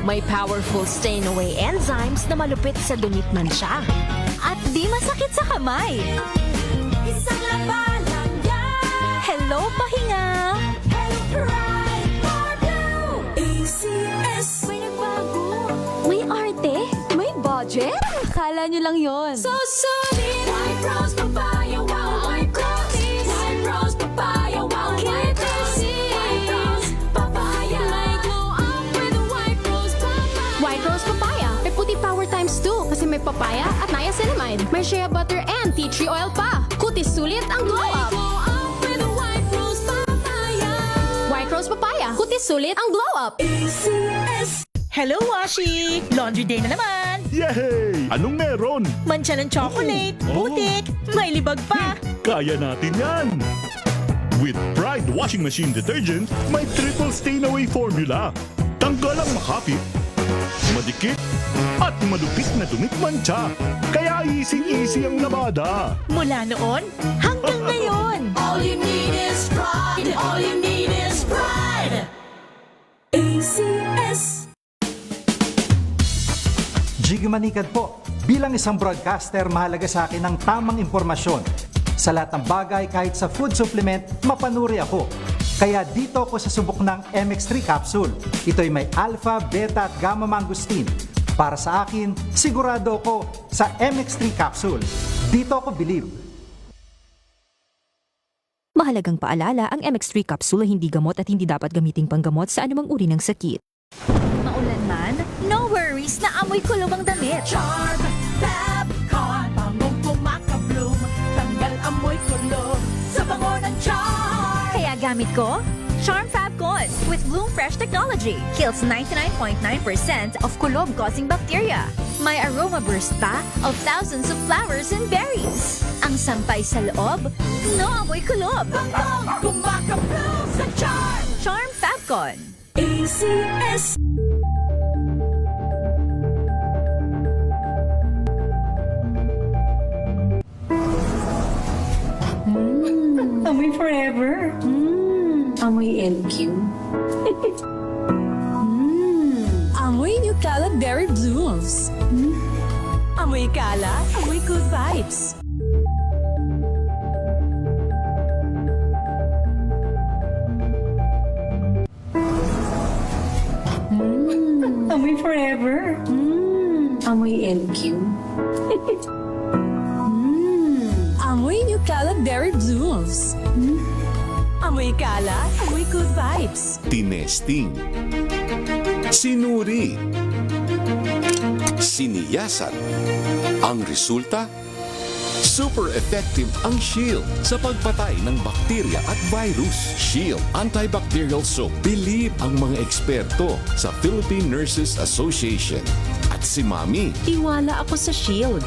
May powerful stain-away enzymes na malupit sa dumit mansya. At di masakit sa kamay. Isang labanan yan. Hello, pahinga! Hello, Pride Barbell. ACS. May nagbago. May arte? May budget? Kala nyo lang yon. So solid. White rose papaya, wow, white rose. White rose papaya, wow, white rose. White rose papaya. May glow up with white rose papaya. White Rose Papaya. May puti power times 2 kasi may papaya at niacinamide. May shea butter and tea tree oil pa. Kutis sulit ang glow May up. glow up with white rose papaya. White Rose Papaya. Kutis sulit ang glow up. ACS. Hello, Washi! Laundry day na naman! Yay! Anong meron? Mancha ng chocolate, Oh. putik, may libag pa! Kaya natin yan! With Pride Washing Machine Detergent, may triple stain-away formula. Tanggal ang makapit, madikit, at malupit na dumit mancha. Kaya easy-easy ang labada. Mula noon hanggang ngayon! All you need is pride. All you need is pride. ACS. Jiggy Manikad po. Bilang isang broadcaster, mahalaga sa akin ang tamang impormasyon. Sa lahat ng bagay, kahit sa food supplement, mapanuri ako. Kaya dito ako sa subok ng MX3 capsule. Ito'y may alpha, beta at gamma mangosteen. Para sa akin, sigurado ako sa MX3 capsule. Dito ako believe. Mahalagang paalala, ang MX3 capsule ay hindi gamot at hindi dapat gamiting panggamot sa anumang uri ng sakit. Maulan man, no worries na amoy kulong ang damit. Charm, Fabcon, bangong pumakabloom. Tanggal amoy kulog sa bango ng charm. Kaya gamit ko, Charm Fabcon with Bloom Fresh technology. Kills 99.9% of kulob-causing bacteria. May aroma burst pa of thousands of flowers and berries. Ang sampay sa loob, no amoy kulob. Bangong pumakabloom sa charm. Charm Fabcon. ACS. Amoy forever. Amoy LQ. Amoy New Cala Berry Blooms. Amoy Cala, amoy good vibes. Amoy forever. Amoy LQ. Amoy New Cala Berry Blooms. Amoy Cala, amoy good vibes. Tinesting, sinuri, siniyasan. Ang resulta, super effective ang Shield sa pagpatay ng bakterya at virus. Shield Antibacterial Soap. Believe ang mga eksperto sa Philippine Nurses Association. At si Mami, Tiwala ako sa Shield.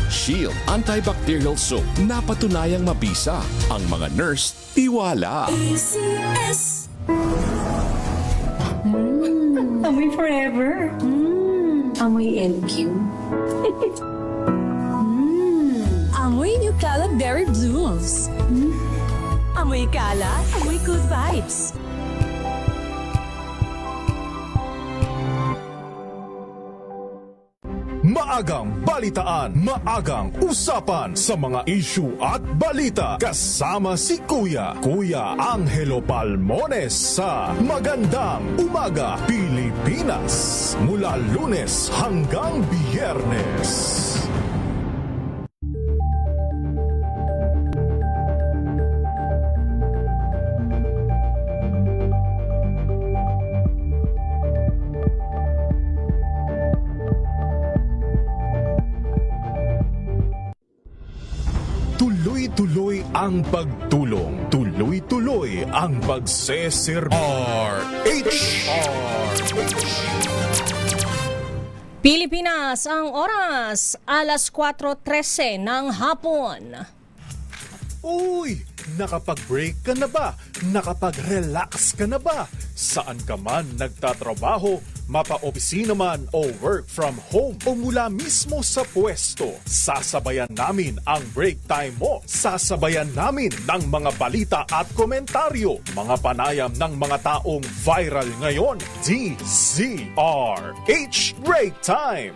Shield Antibacterial Soap. Napatunayang mabisa. Ang mga nurse, tiwala. ACS. Amoy forever. Amoy LQ. Amoy New Cala Berry Blooms. Amoy Cala, amoy good vibes. Maagang balitaan, maagang usapan sa mga issue at balita. Kasama si Kuya Angelo Palmones sa Magandang Umaga Pilipinas. Mula Lunes hanggang Biyernes. Tuloy-tuloy ang pagtulong. Tuloy-tuloy ang pagsesir. Pilipinas, ang oras, alas 4:13 ng hapon. Uy! Nakapag-break ka na ba? Nakapag-relax ka na ba? Saan ka man nagtatrabaho, mapa-opisina man o work from home o mula mismo sa pwesto, sasabayan namin ang break time mo. Sasabayan namin ng mga balita at komentaryo, mga panayam ng mga taong viral ngayon. DZRH Break Time!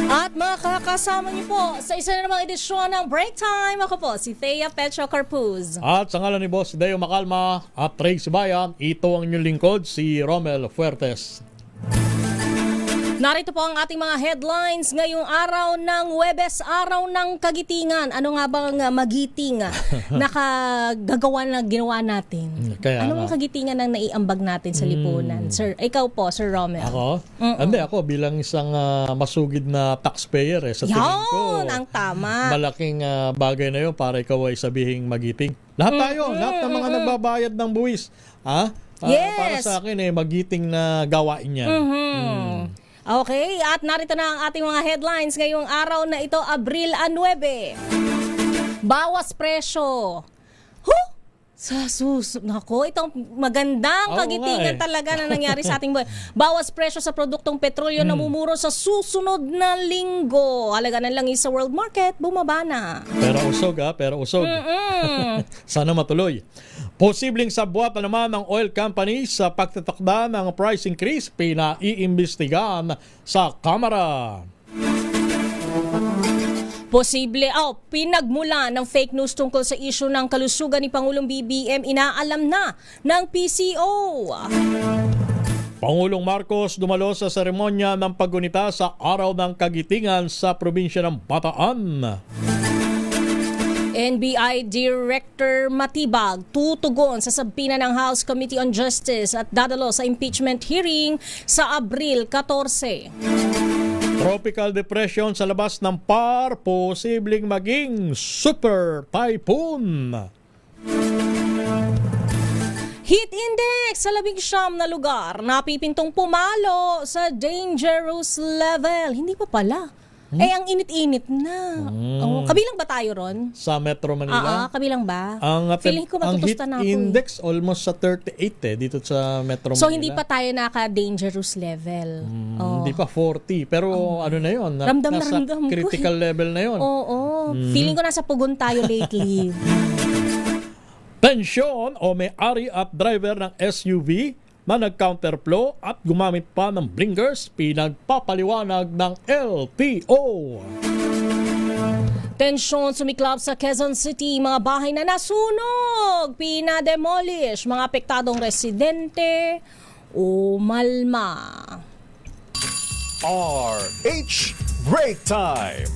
At makakasama niyo po sa isa na namang edisyon ng Break Time. Ako po si Thea Petro Carpuz. At sa ngalan ni Boss Deo Macalma at Tracy Bayan, ito ang inyong lingkod, si Romel Fuertes. Narito po ang ating mga headlines ngayong araw ng Huwebes, araw ng kagitingan. Ano nga bang magiting nakagagawa na ginawa natin? Kaya Anong kagitingan ang naiambag natin sa lipunan? Sir, ikaw po, Sir Romel. Ako? Hindi, ako bilang isang masugid na taxpayer sa tingin ko. Yan, ang tama. Malaking bagay na yun para ikaw ay sabihing magiting. Lahat tayo, lahat ng mga nagbabayad ng buwis. Yes. Para sa akin, magiting na gawain yan. Okay, at narito na ang ating mga headlines ngayong araw na ito, Abril 9. Bawas presyo. Sa nako, itong magandang kagitingan talaga na nangyari sa ating buhay. Bawas presyo sa produktong petrolyo na mumuro sa susunod na linggo. Halaga ng langis sa world market, bumaba na. Pero usog. Sana matuloy. Posibleng sabwat na naman ng oil companies sa pagtatakda ng price increase, pinaiimbestigahan sa Kamara. Pinagmula ng fake news tungkol sa issue ng kalusugan ni Pangulong BBM, inaalam na ng PCO. Pangulong Marcos dumalo sa seremonya ng paggunita sa Araw ng Kagitingan sa probinsya ng Bataan. NBI Director Matibag tutugon sa sabina ng House Committee on Justice at dadalo sa impeachment hearing sa Abril 14. Tropical depression sa labas ng PAR, posibleng maging super typhoon. Heat index sa 19 na lugar, napipintong pumalo sa dangerous level. Hindi pa pala. Ang init-init na. Kabilang ba tayo ron? Sa Metro Manila? Kabilang ba? Feeling ko matutusta na ako. Ang heat index almost sa 38 dito sa Metro Manila. So hindi pa tayo naka-dangerous level? Hindi pa 40. Pero ano na yun? Ramdam critical level na yun. Oo. Feeling ko nasa pugon tayo lately. Tensyon o may-ari at driver ng SUV na nag-counterflow at gumamit pa ng blinkers, pinagpapaliwanag ng LTO. Tensyon sumiklab sa Quezon City, mga bahay na nasunog, pinademolish, mga apektadong residente, umalma. RH Break Time!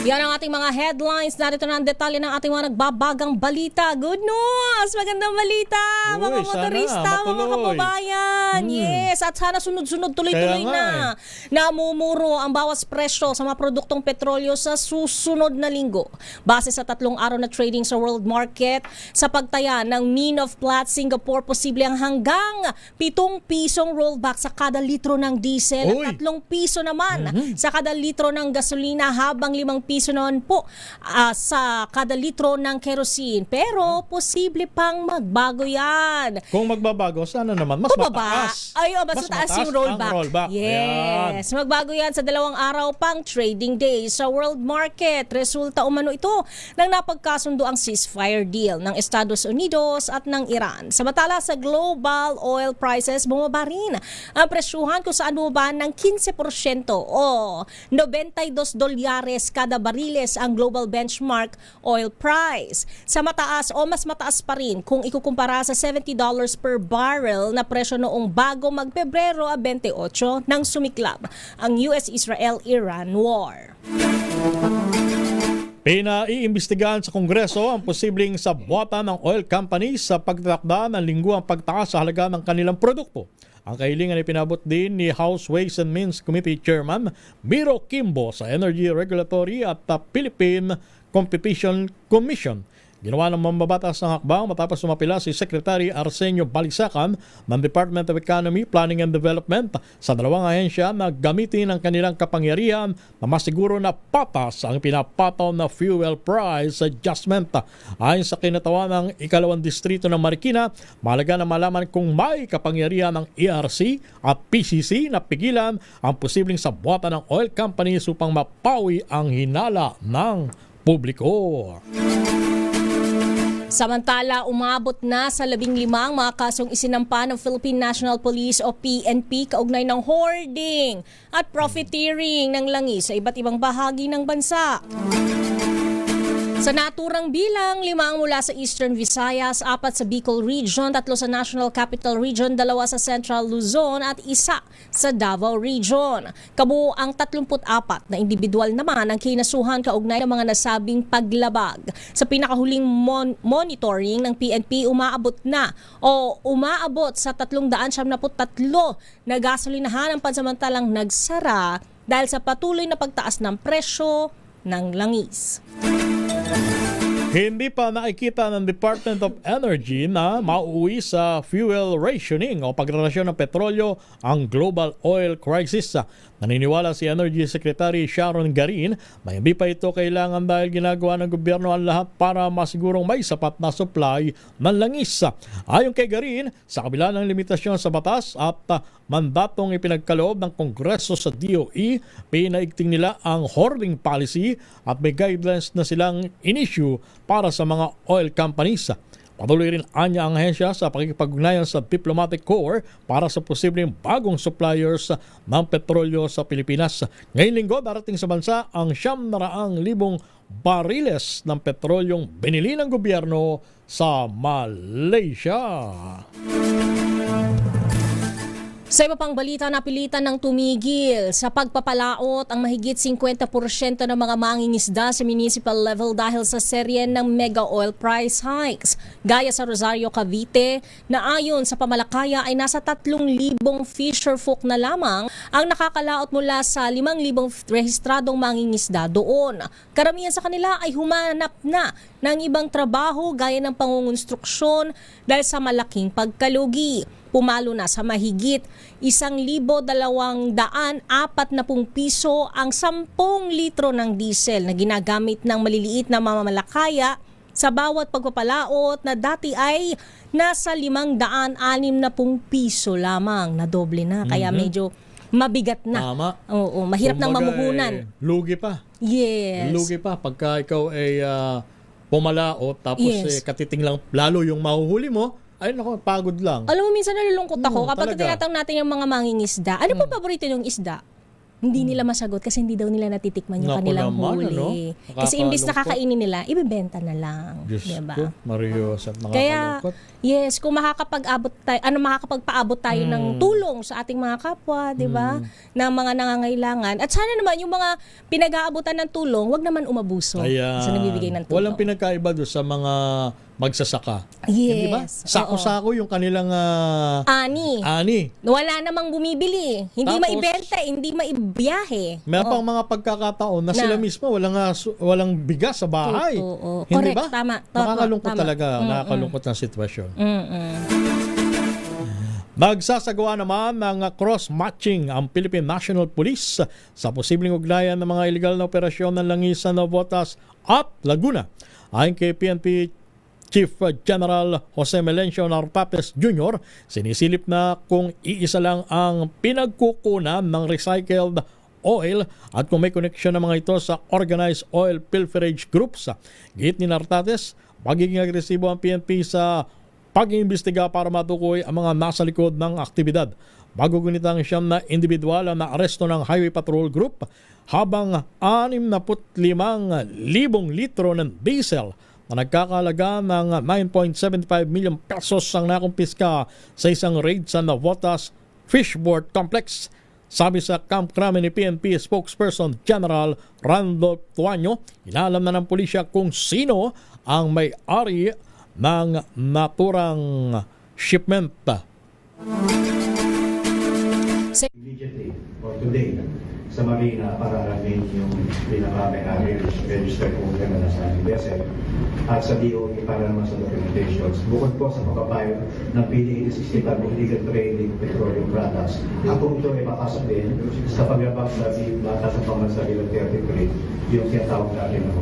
Yan ang ating mga headlines. Narito na ang detalye ng ating mga nagbabagang balita. Good news! Magandang balita! Mga motorista, mga kababayan. Yes, at sana sunod-sunod tuloy-tuloy na. Namumuro ang bawas presyo sa mga produktong petrolyo sa susunod na linggo. Base sa 3 araw na trading sa world market, sa pagtaya ng mean of Platts Singapore, posible ang hanggang 7 pisong rollback sa kada litro ng diesel at 3 piso naman sa kada litro ng gasolina, habang 5 piso naman po sa kada litro ng kerosene. Pero posible pang magbago yan. Kung magbabago, sana naman mas mataas. Mas mataas yung rollback. Yes. Ayan. Magbago yan sa 2 araw pang trading days sa world market. Resulta umano ito ng napagkasundo ang ceasefire deal ng Estados Unidos at ng Iran. Samantala sa global oil prices, bumaba rin ang presyuhan kung saan bumaba ng 15% o $92 kada bariles ang global benchmark oil price. Sa mataas o mas mataas pa rin kung ikukumpara sa $70 per barrel na presyo noong bago mag-Pebrero 28 nang sumiklab ang US-Israel-Iran war. Pinaiimbestigahan sa Kongreso ang posibleng sabwatan ng oil companies sa pagtatakda ng lingguang pagtaas sa halaga ng kanilang produkto. Ang kahilingan ay pinabot din ni House Ways and Means Committee Chairman Miro Kimbo sa Energy Regulatory at Philippine Competition Commission. Ginawa ng mambabatas ng hakbang matapos sumapila si Secretary Arsenio Balisacan ng Department of Economy, Planning and Development sa dalawang ahensya na gamitin ang kanilang kapangyarihan na masiguro na patas ang pinapataw na fuel price adjustment. Ayon sa kinatawan ng ikalawang distrito ng Marikina, mahalaga na malaman kung may kapangyarihan ng ERC at PCC na pigilan ang posibleng sabwatan ng oil companies upang mapawi ang hinala ng publiko. Samantala, umabot na sa 15 mga kasong isinampa ng Philippine National Police o PNP kaugnay ng hoarding at profiteering ng langis sa iba't ibang bahagi ng bansa. Sa naturang bilang, 5 mula sa Eastern Visayas, 4 sa Bicol Region, 3 sa National Capital Region, 2 sa Central Luzon at 1 sa Davao Region. Kabuo ang 34 na individual naman ang kinasuhan kaugnay ng mga nasabing paglabag. Sa pinakahuling monitoring ng PNP, umaabot sa 373 na gasolinahan ang pansamantalang nagsara dahil sa patuloy na pagtaas ng presyo ng langis. Hindi pa nakikita ng Department of Energy na mauwi sa fuel rationing o pagrarasyon ng petrolyo ang global oil crisis. Naniniwala si Energy Secretary Sharon Garin na hindi pa ito kailangan dahil ginagawa ng gobyerno ang lahat para masigurong may sapat na supply ng langis. Ayon kay Garin, sa kabila ng limitasyon sa batas at mandatong ipinagkaloob ng Kongreso sa DOE, pinaigting nila ang hoarding policy at may guidelines na silang in-issue para sa mga oil companies. Patuloy rin anya ang ahensya sa pakikipag-ugnayan sa Diplomatic Corps para sa posibleng bagong suppliers ng petrolyo sa Pilipinas. Ngayong linggo, darating sa bansa ang 700,000 bariles ng petrolyong binili ng gobyerno sa Malaysia. Sa iba pang balita, napilitan ng tumigil sa pagpapalaot ang mahigit 50% ng mga mangingisda sa municipal level dahil sa serye ng mega oil price hikes. Gaya sa Rosario, Cavite, na ayon sa pamalakaya ay nasa 3,000 fisherfolk na lamang ang nakakalaot mula sa 5,000 rehistradong mangingisda doon. Karamihan sa kanila ay humanap na ng ibang trabaho gaya ng pangungonstruksyon dahil sa malaking pagkalugi. Pumalo na sa mahigit 1,240 piso ang 10 litro ng diesel na ginagamit ng maliliit na mamamalakaya sa bawat pagpapalaot na dati ay nasa 560 piso lamang, na doble na. Kaya medyo mabigat na. Tama. Oo, mahirap nang mamuhunan. Lugi pa. Yes. Lugi pa pagka ikaw ay pumalaot tapos katiting lang lalo yung mahuhuli mo. Ay nako, pagod lang. Alam mo, minsan nalulungkot ako kapag talaga. tinatanong natin yung mga mangingisda. Ano po paborito yung isda? Hindi nila masagot kasi hindi daw nila natitikman yung Naku kanilang naman, huli. ano? Kasi imbis na Nakakalungkot. kakainin nila, ibebenta na lang. Diyos diba? ko, Marios at Kaya, nakakalungkot. yes, kung makakapagpaabot tayo ng tulong sa ating mga kapwa, di ba? Ng mga nangangailangan. At sana naman yung mga pinag-aabutan ng tulong, wag naman umabuso Ayan. sa nagbibigay ng tulong. Walang pinagkaiba doon sa mga magsasaka. Yes. Di ba? Sako-sako yung kanilang Ani. Wala namang bumibili. Hindi Tapos, maibenta, hindi maibiyahe. Meron pang mga pagkakataon na sila mismo walang bigas sa bahay. Oo. Hindi Correct, ba? tama. Nakakalungkot talaga. Nakakalungkot na sitwasyon. Magsasagawa naman ng cross-matching ang Philippine National Police sa posibleng ugnayan ng mga illegal na operasyon ng langis sa Navotas at Laguna. Ayon kay PNP Chief General Jose Melencio Nartates Jr., sinisilip na kung iisa lang ang pinagkukunan ng recycled oil at kung may connection ng mga ito sa organized oil pilferage groups. Gihit ni Nartates, magiging agresibo ang PNP sa pag-iimbestiga para matukoy ang mga nasa likod ng aktibidad. Magugunitang siyam na individual na aresto ng Highway Patrol Group habang 65,000 litro ng diesel na nagkakalaga ng 9.75 million pesos ang nakumpiska sa isang raid sa Navotas Fishboard Complex. Sabi sa Camp Crame ni PNP spokesperson General Randolph Tuaño, inalam na ng pulisya kung sino ang may-ari ng naturang shipment. Immediately or today, sa marina para alamin yung pinaka-may-ari registered owner na nasa aming vessel at sa DOE para naman sa documentations. Bukod po sa pagpapayo ng PD 8065 illegal trading of petroleum products, ang kung ito ay makasok din sa paglabag na batas ng pambansa bilang 33, yung tinatawag natin ako.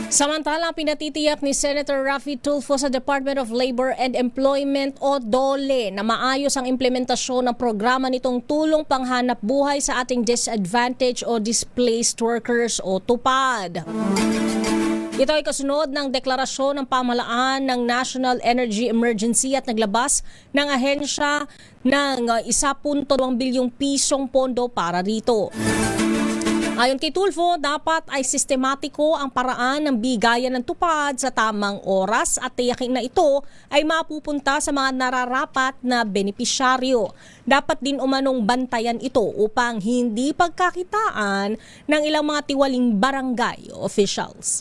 Samantala, pinatitiyak ni Senator Raffy Tulfo sa Department of Labor and Employment o DOLE na maayos ang implementasyon ng programa nitong tulong panghanap buhay sa ating disadvantaged o displaced workers o TUPAD. Ito ay kasunod ng deklarasyon ng pamahalaan ng National Energy Emergency at naglabas ng ahensya ng 1.2 bilyong pisong pondo para rito. Ayon kay Tulfo, dapat ay sistematiko ang paraan ng bigayan ng tupad sa tamang oras at tiyakin na ito ay mapupunta sa mga nararapat na benepisyaryo. Dapat din umanong bantayan ito upang hindi pagkakitaan ng ilang mga tiwaling barangay officials.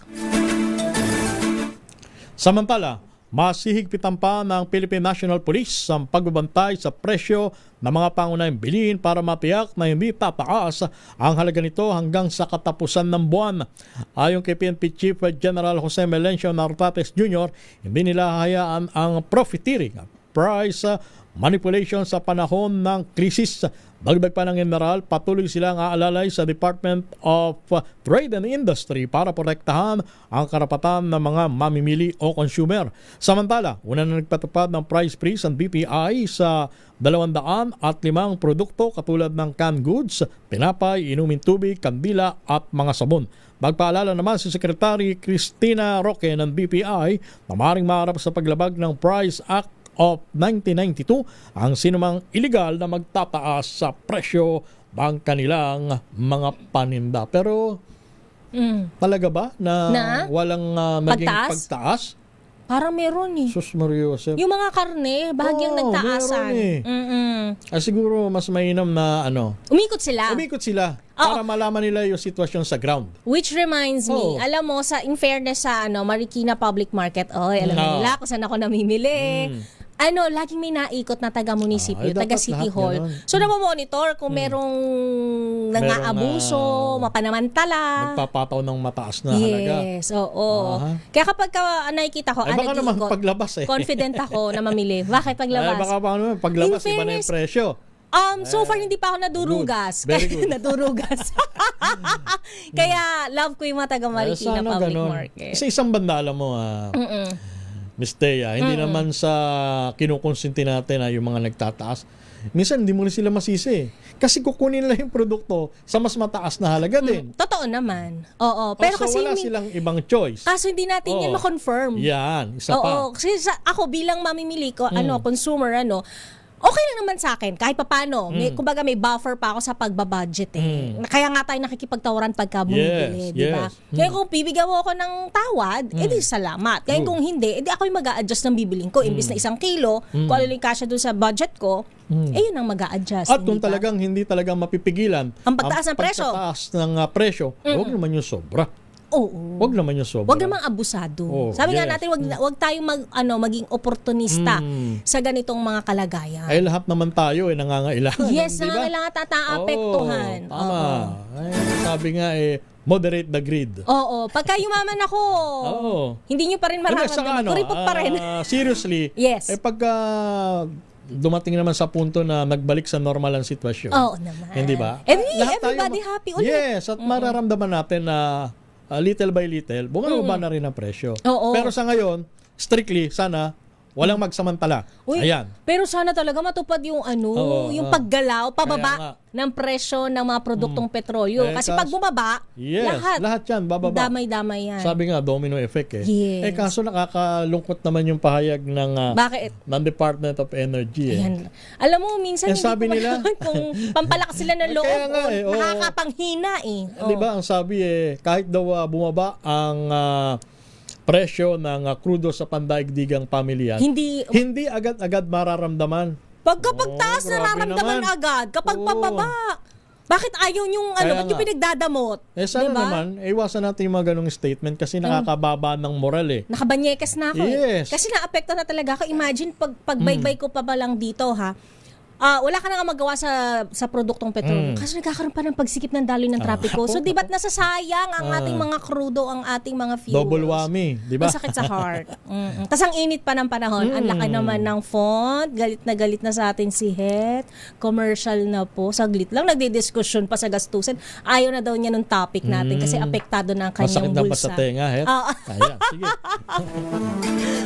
Samantala, masihigpitan pa ng Philippine National Police ang pagbabantay sa presyo ng mga pangunahing bilihin para matiyak na hindi tataas ang halaga nito hanggang sa katapusan ng buwan. Ayon kay PNP Chief General Jose Melencio Nartates Jr., hindi nila hayaan ang profiteering, price manipulation sa panahon ng krisis. Dagdag pa ng general, patuloy silang aalalay sa Department of Trade and Industry para protektahan ang karapatan ng mga mamimili o consumer. Samantala, una na nagpatupad ng price freeze ang BPI sa 205 produkto katulad ng canned goods, tinapay, inumin tubig, kandila at mga sabon. Magpaalala naman si Secretary Cristina Roque ng BPI na maaaring maharap sa paglabag ng Price Act of 1992 ang sinumang iligal na magtataas sa presyo ng kanilang mga paninda. Pero talaga ba na walang naging pagtaas? Parang meron eh. Sus Mario Joseph. Yung mga karne, bahagyang nagtaasan. Meron eh. Siguro mas mainam na Umikot sila. Para malaman nila yung sitwasyon sa ground. Which reminds me, alam mo, in fairness sa Marikina Public Market, alam nila kung saan ako namimili. Laging may naikot na taga-munisipyo, taga-city hall. So, namomonitor kung merong nang-aabuso, mapanamantala. Nagpapataw ng mataas na halaga. Yes, oo. Kaya kapag nakikita ko, baka naman paglabas confident ako na mamili. Bakit paglabas? Baka paglabas, iba na yung presyo. So far, hindi pa ako nadurugas. Very good. Nadurugas. Kaya, love ko yung mga taga-Marikina Public Market. Sa isang banda, alam mo, Miss Thea, hindi naman sa kinukonsinti natin yung mga nagtataas. Minsan hindi mo rin sila masisi. Kasi kukunin nila yung produkto sa mas mataas na halaga din. Totoo naman. Oo. Pero so kasi wala silang ibang choice. Kaso hindi natin yan ma-confirm. Yan, isa pa. Oo. Kasi ako bilang mamimili ko, consumer, okay lang naman sa akin, kahit papano. Kumbaga may buffer pa ako sa pagbabudget Kaya nga tayo nakikipagtawaran pagka bumibili, di ba? Kaya kung bibigyan mo ako ng tawad, edi salamat. Kaya kung hindi, edi ako yung mag-a-adjust ng bibiling ko. Imbis na 1 kilo, kung ano yung kasya dun sa budget ko, yun ang mag-a-adjust. At kung talagang hindi talagang mapipigilan ang pagtaas ng presyo, huwag naman yung sobra. Oo. Wag naman yung sobra. Wag naman abusado. Sabi nga natin, wag tayong maging oportunista sa ganitong mga kalagayan. Ay lahat naman tayo nangangailangan. Yes, nangangailangan at naapektuhan. Tama. Sabi nga moderate the greed. Oo. Pagka yumaman ako, hindi nyo pa rin mararamdaman. Kuripot pa rin. Seriously, yes. Pagka dumating naman sa punto na nagbalik sa normal ang sitwasyon. Oo naman. Hindi ba? Everybody happy ulit. Yes, at mararamdaman natin na little by little, bumaba na rin ang presyo. Pero sa ngayon, strictly, sana, walang magsamantala. Ayan. Pero sana talaga matupad yung yung paggalaw, pababa ng presyo ng mga produktong petrolyo. Kasi pag bumaba, lahat yan, bababa. Damay-damay yan. Sabi nga, domino effect Yes. Kaso nakakalungkot naman yung pahayag ng ng Department of Energy. Ayan. Alam mo, minsan hindi sabi ko nila, kung pampalakas sila ng loob, nakakapanghina Di ba, ang sabi kahit daw bumaba ang presyo ng krudo sa pandaigdigang pamilyan, hindi agad-agad mararamdaman. Pagkapagtaas, nararamdaman agad. Kapag pababa, bakit ayaw yung ba't yung pinagdadamot? Sana naman, iwasan natin yung mga ganong statement kasi nakakababa ng moral Nakabanyekas na ako Yes. Kasi naapekto na talaga ako. Imagine, pagbaybay ko pa ba lang dito wala ka na nga magawa sa produktong petrolyo. Kasi nagkakaroon pa ng pagsikip ng daloy ng trapiko. So, di ba't nasasayang ang ating mga crudo, ang ating mga fuels? Double whammy, di ba? Masakit sa heart. Tapos ang init pa ng panahon. Ang laki naman ng font. Galit na sa atin si Het. Commercial na po. Saglit lang. Nagdidiskusyon pa sa gastusin. Ayaw na daw niya nung topic natin kasi apektado na ang kanyang Masakit na ba bulsa. sa tenga, Het? Ayan, sige.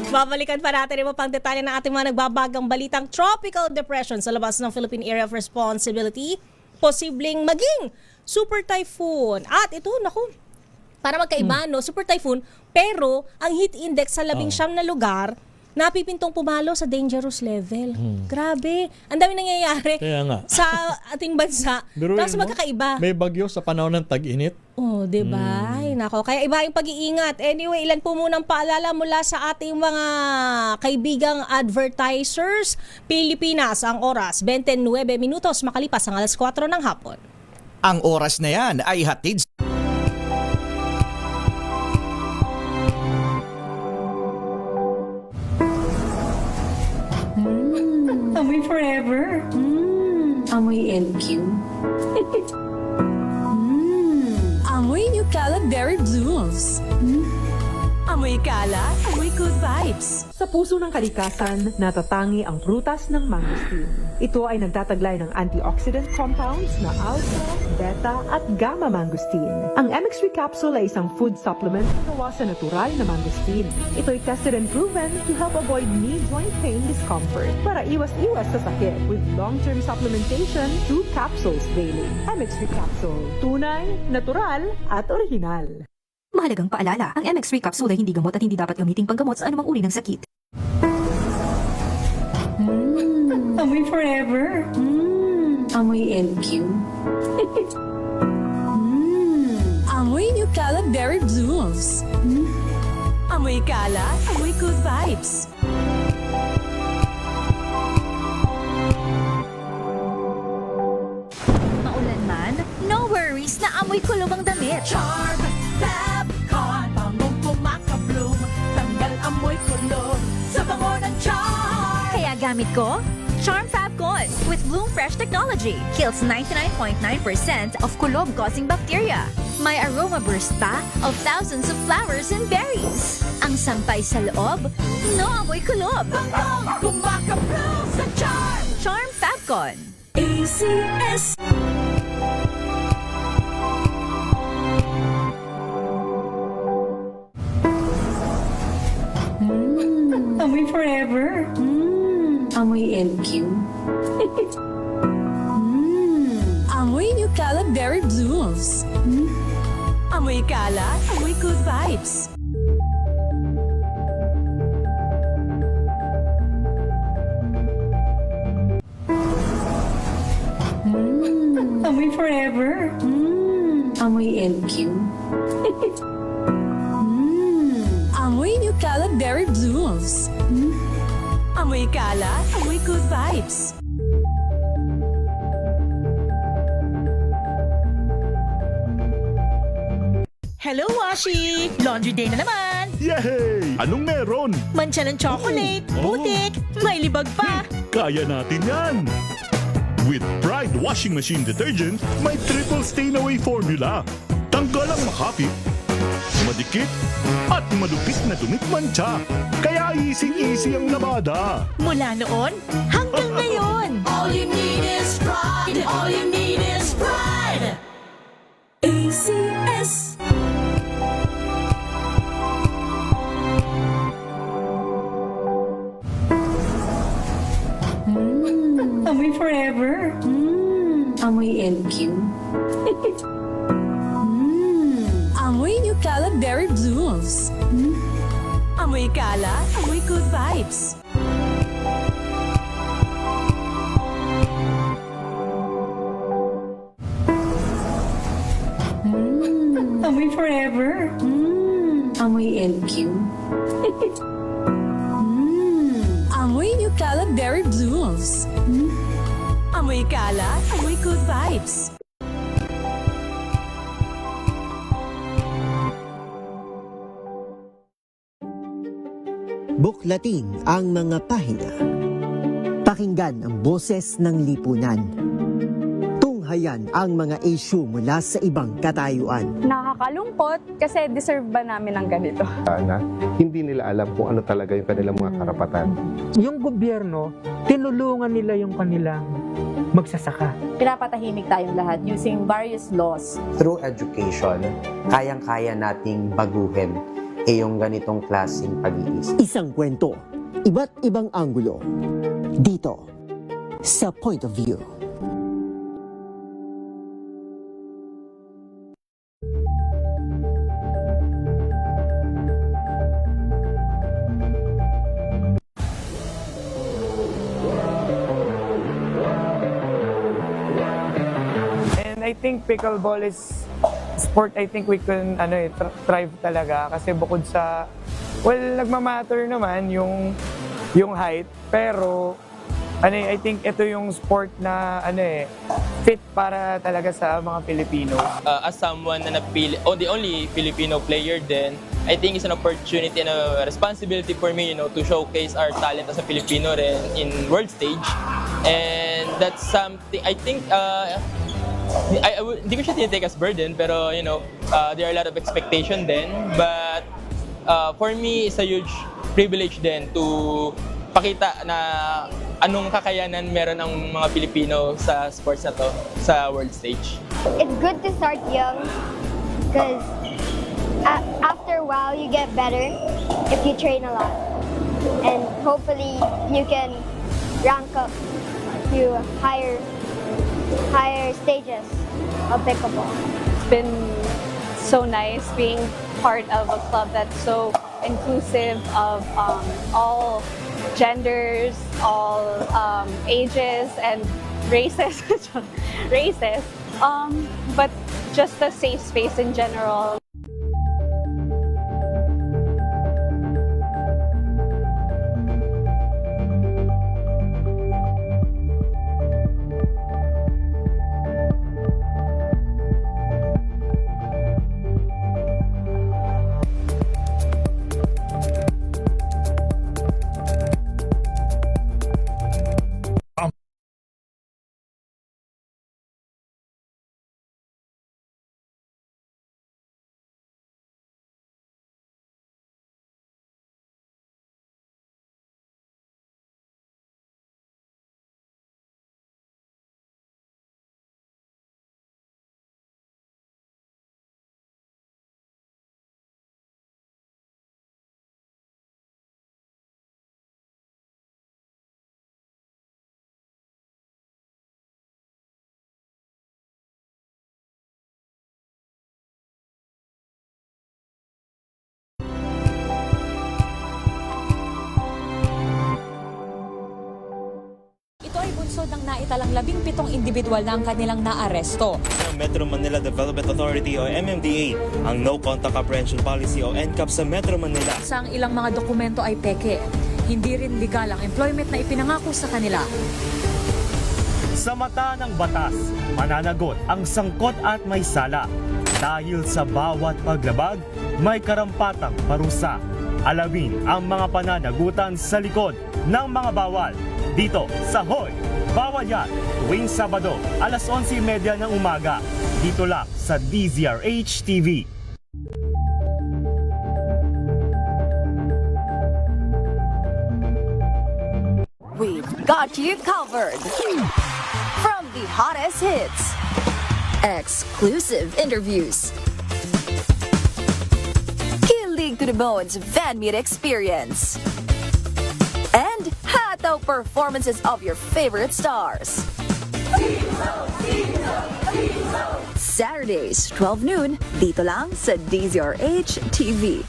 Babalikan pa natin yung pang detalye ng ating mga nagbabagang balitang tropical depression sa labas ng Philippine Area of Responsibility. Posibleng maging super typhoon. At ito, naku, para magkaiba, no? Super typhoon, pero ang heat index sa 19 na lugar, napipintong pumalo sa dangerous level. Grabe. Ang dami nangyayari Kaya nga. sa ating bansa. Biruin Tapos mo, magkakaiba. may bagyo sa panahon ng tag-init. Oh, 'di ba? Ay, nako, kaya iba yung pag-iingat. Anyway, ilan po munang paalala mula sa ating mga kaibigang advertisers. Pilipinas, ang oras 29 minutos makalipas ang 4:00 ng hapon. Ang oras na yan ay hatid Amoy forever. Amoy LQ. Amoy New Caleb Berry Blooms. Amoy kala, amoy good vibes. Sa puso ng kalikasan, natatangi ang prutas ng mangosteen. Ito ay nagtataglay ng antioxidant compounds na alpha, beta at gamma mangosteen. Ang MX3 capsule ay isang food supplement na gawa sa natural na mangosteen. Ito ay tested and proven to help avoid knee joint pain discomfort para iwas-iwas sa sakit with long-term supplementation 2 capsules daily. MX3 capsule. Tunay, natural at original. Mahalagang paalala, ang MX3 capsule ay hindi gamot at hindi dapat gamiting panggamot sa anumang uri ng sakit. Amoy forever. Amoy LQ. Amoy New Caleb Berry Blooms. Amoy kala, amoy good vibes. Maulan man, no worries na amoy kulob ang damit. Charm Fabcon, bangong kumakabloom, tanggal amoy kulob sa bango ng charm. Kaya gamit ko, Charm Fabcon with Bloom Fresh Technology. Kills 99.9% of kulob-causing bacteria. May aroma burst pa of thousands of flowers and berries. Ang sampay sa loob, no amoy kulob. Bangong kumakabloom sa charm. Charm Fabcon. ACS. Amoy forever. Amoy LQ. Amoy New Caleb Berry Blooms. Amoy kala, amoy good vibes. Amoy forever. Amoy LQ. Amoy New Caleb Berry Blooms. Amoy kala, amoy good vibes. Hello, Washi! Laundry day na naman! Yay! Anong meron? Mancha ng chocolate, putik, may libag pa! Kaya natin yan! With Pride Washing Machine Detergent, may triple stain-away formula. Tanggal ang makapit, madikit, at malupit na tumitmantsa. Kaya easy-easy ang labada. Mula noon hanggang ngayon! All you need is pride. All you need is pride. ACS. Amoy forever. Amoy LQ. Amoy New Caleb Berry Blooms. Amoy kala, amoy good vibes. Amoy forever. Amoy LQ. Amoy New Caleb Berry Blooms. Amoy kala, amoy good vibes. Buklatin ang mga pahina. Pakinggan ang boses ng lipunan. Tunghayan ang mga issue mula sa ibang katayuan. Nakakalungkot kasi deserve ba namin ng ganito? Na hindi nila alam kung ano talaga yung kanilang mga karapatan. Yung gobyerno, tinulungan nila yung kanilang magsasaka. Pinapatahimik tayong lahat using various laws. Through education, kayang-kaya nating baguhin yung ganitong klaseng pag-iisip. Isang kwento, iba't ibang anggulo. Dito, sa Point of View. And I think pickleball is sport I think we can thrive talaga kasi bukod sa nagmamatter naman yung height pero I think ito yung sport na fit para talaga sa mga Pilipino. As someone na the only Filipino player then I think it's an opportunity and a responsibility for me, to showcase our talent as a Filipino rin in world stage. And that's something I think hindi ko siya tinitake as burden, pero there are a lot of expectation din. But for me, it's a huge privilege din to pakita na anong kakayanan meron ang mga Pilipino sa sports na to, sa world stage. It's good to start young because after a while you get better if you train a lot. And hopefully you can rank up to higher stages of pickleball. It's been so nice being part of a club that's so inclusive of all genders, all ages and races, but just a safe space in general. Ng naitalang 17 individual na ang kanilang naaresto. Metro Manila Development Authority o MMDA ang No Contact Apprehension Policy o NCAP sa Metro Manila. Sa ang ilang mga dokumento ay peke. Hindi rin legal ang employment na ipinangako sa kanila. Sa mata ng batas, mananagot ang sangkot at may sala. Dahil sa bawat paglabag, may karampatang parusa. Alamin ang mga pananagutan sa likod ng mga bawal. Dito sa Hoy! Bawal Yan, tuwing Sabado, alas 11:30 ng umaga. Dito lang sa DZRH TV. We've got you covered. From the hottest hits, exclusive interviews, kilig to the bones fan meet experience, and hataw performances of your favorite stars. Saturdays, 12 noon, dito lang sa DZRH TV.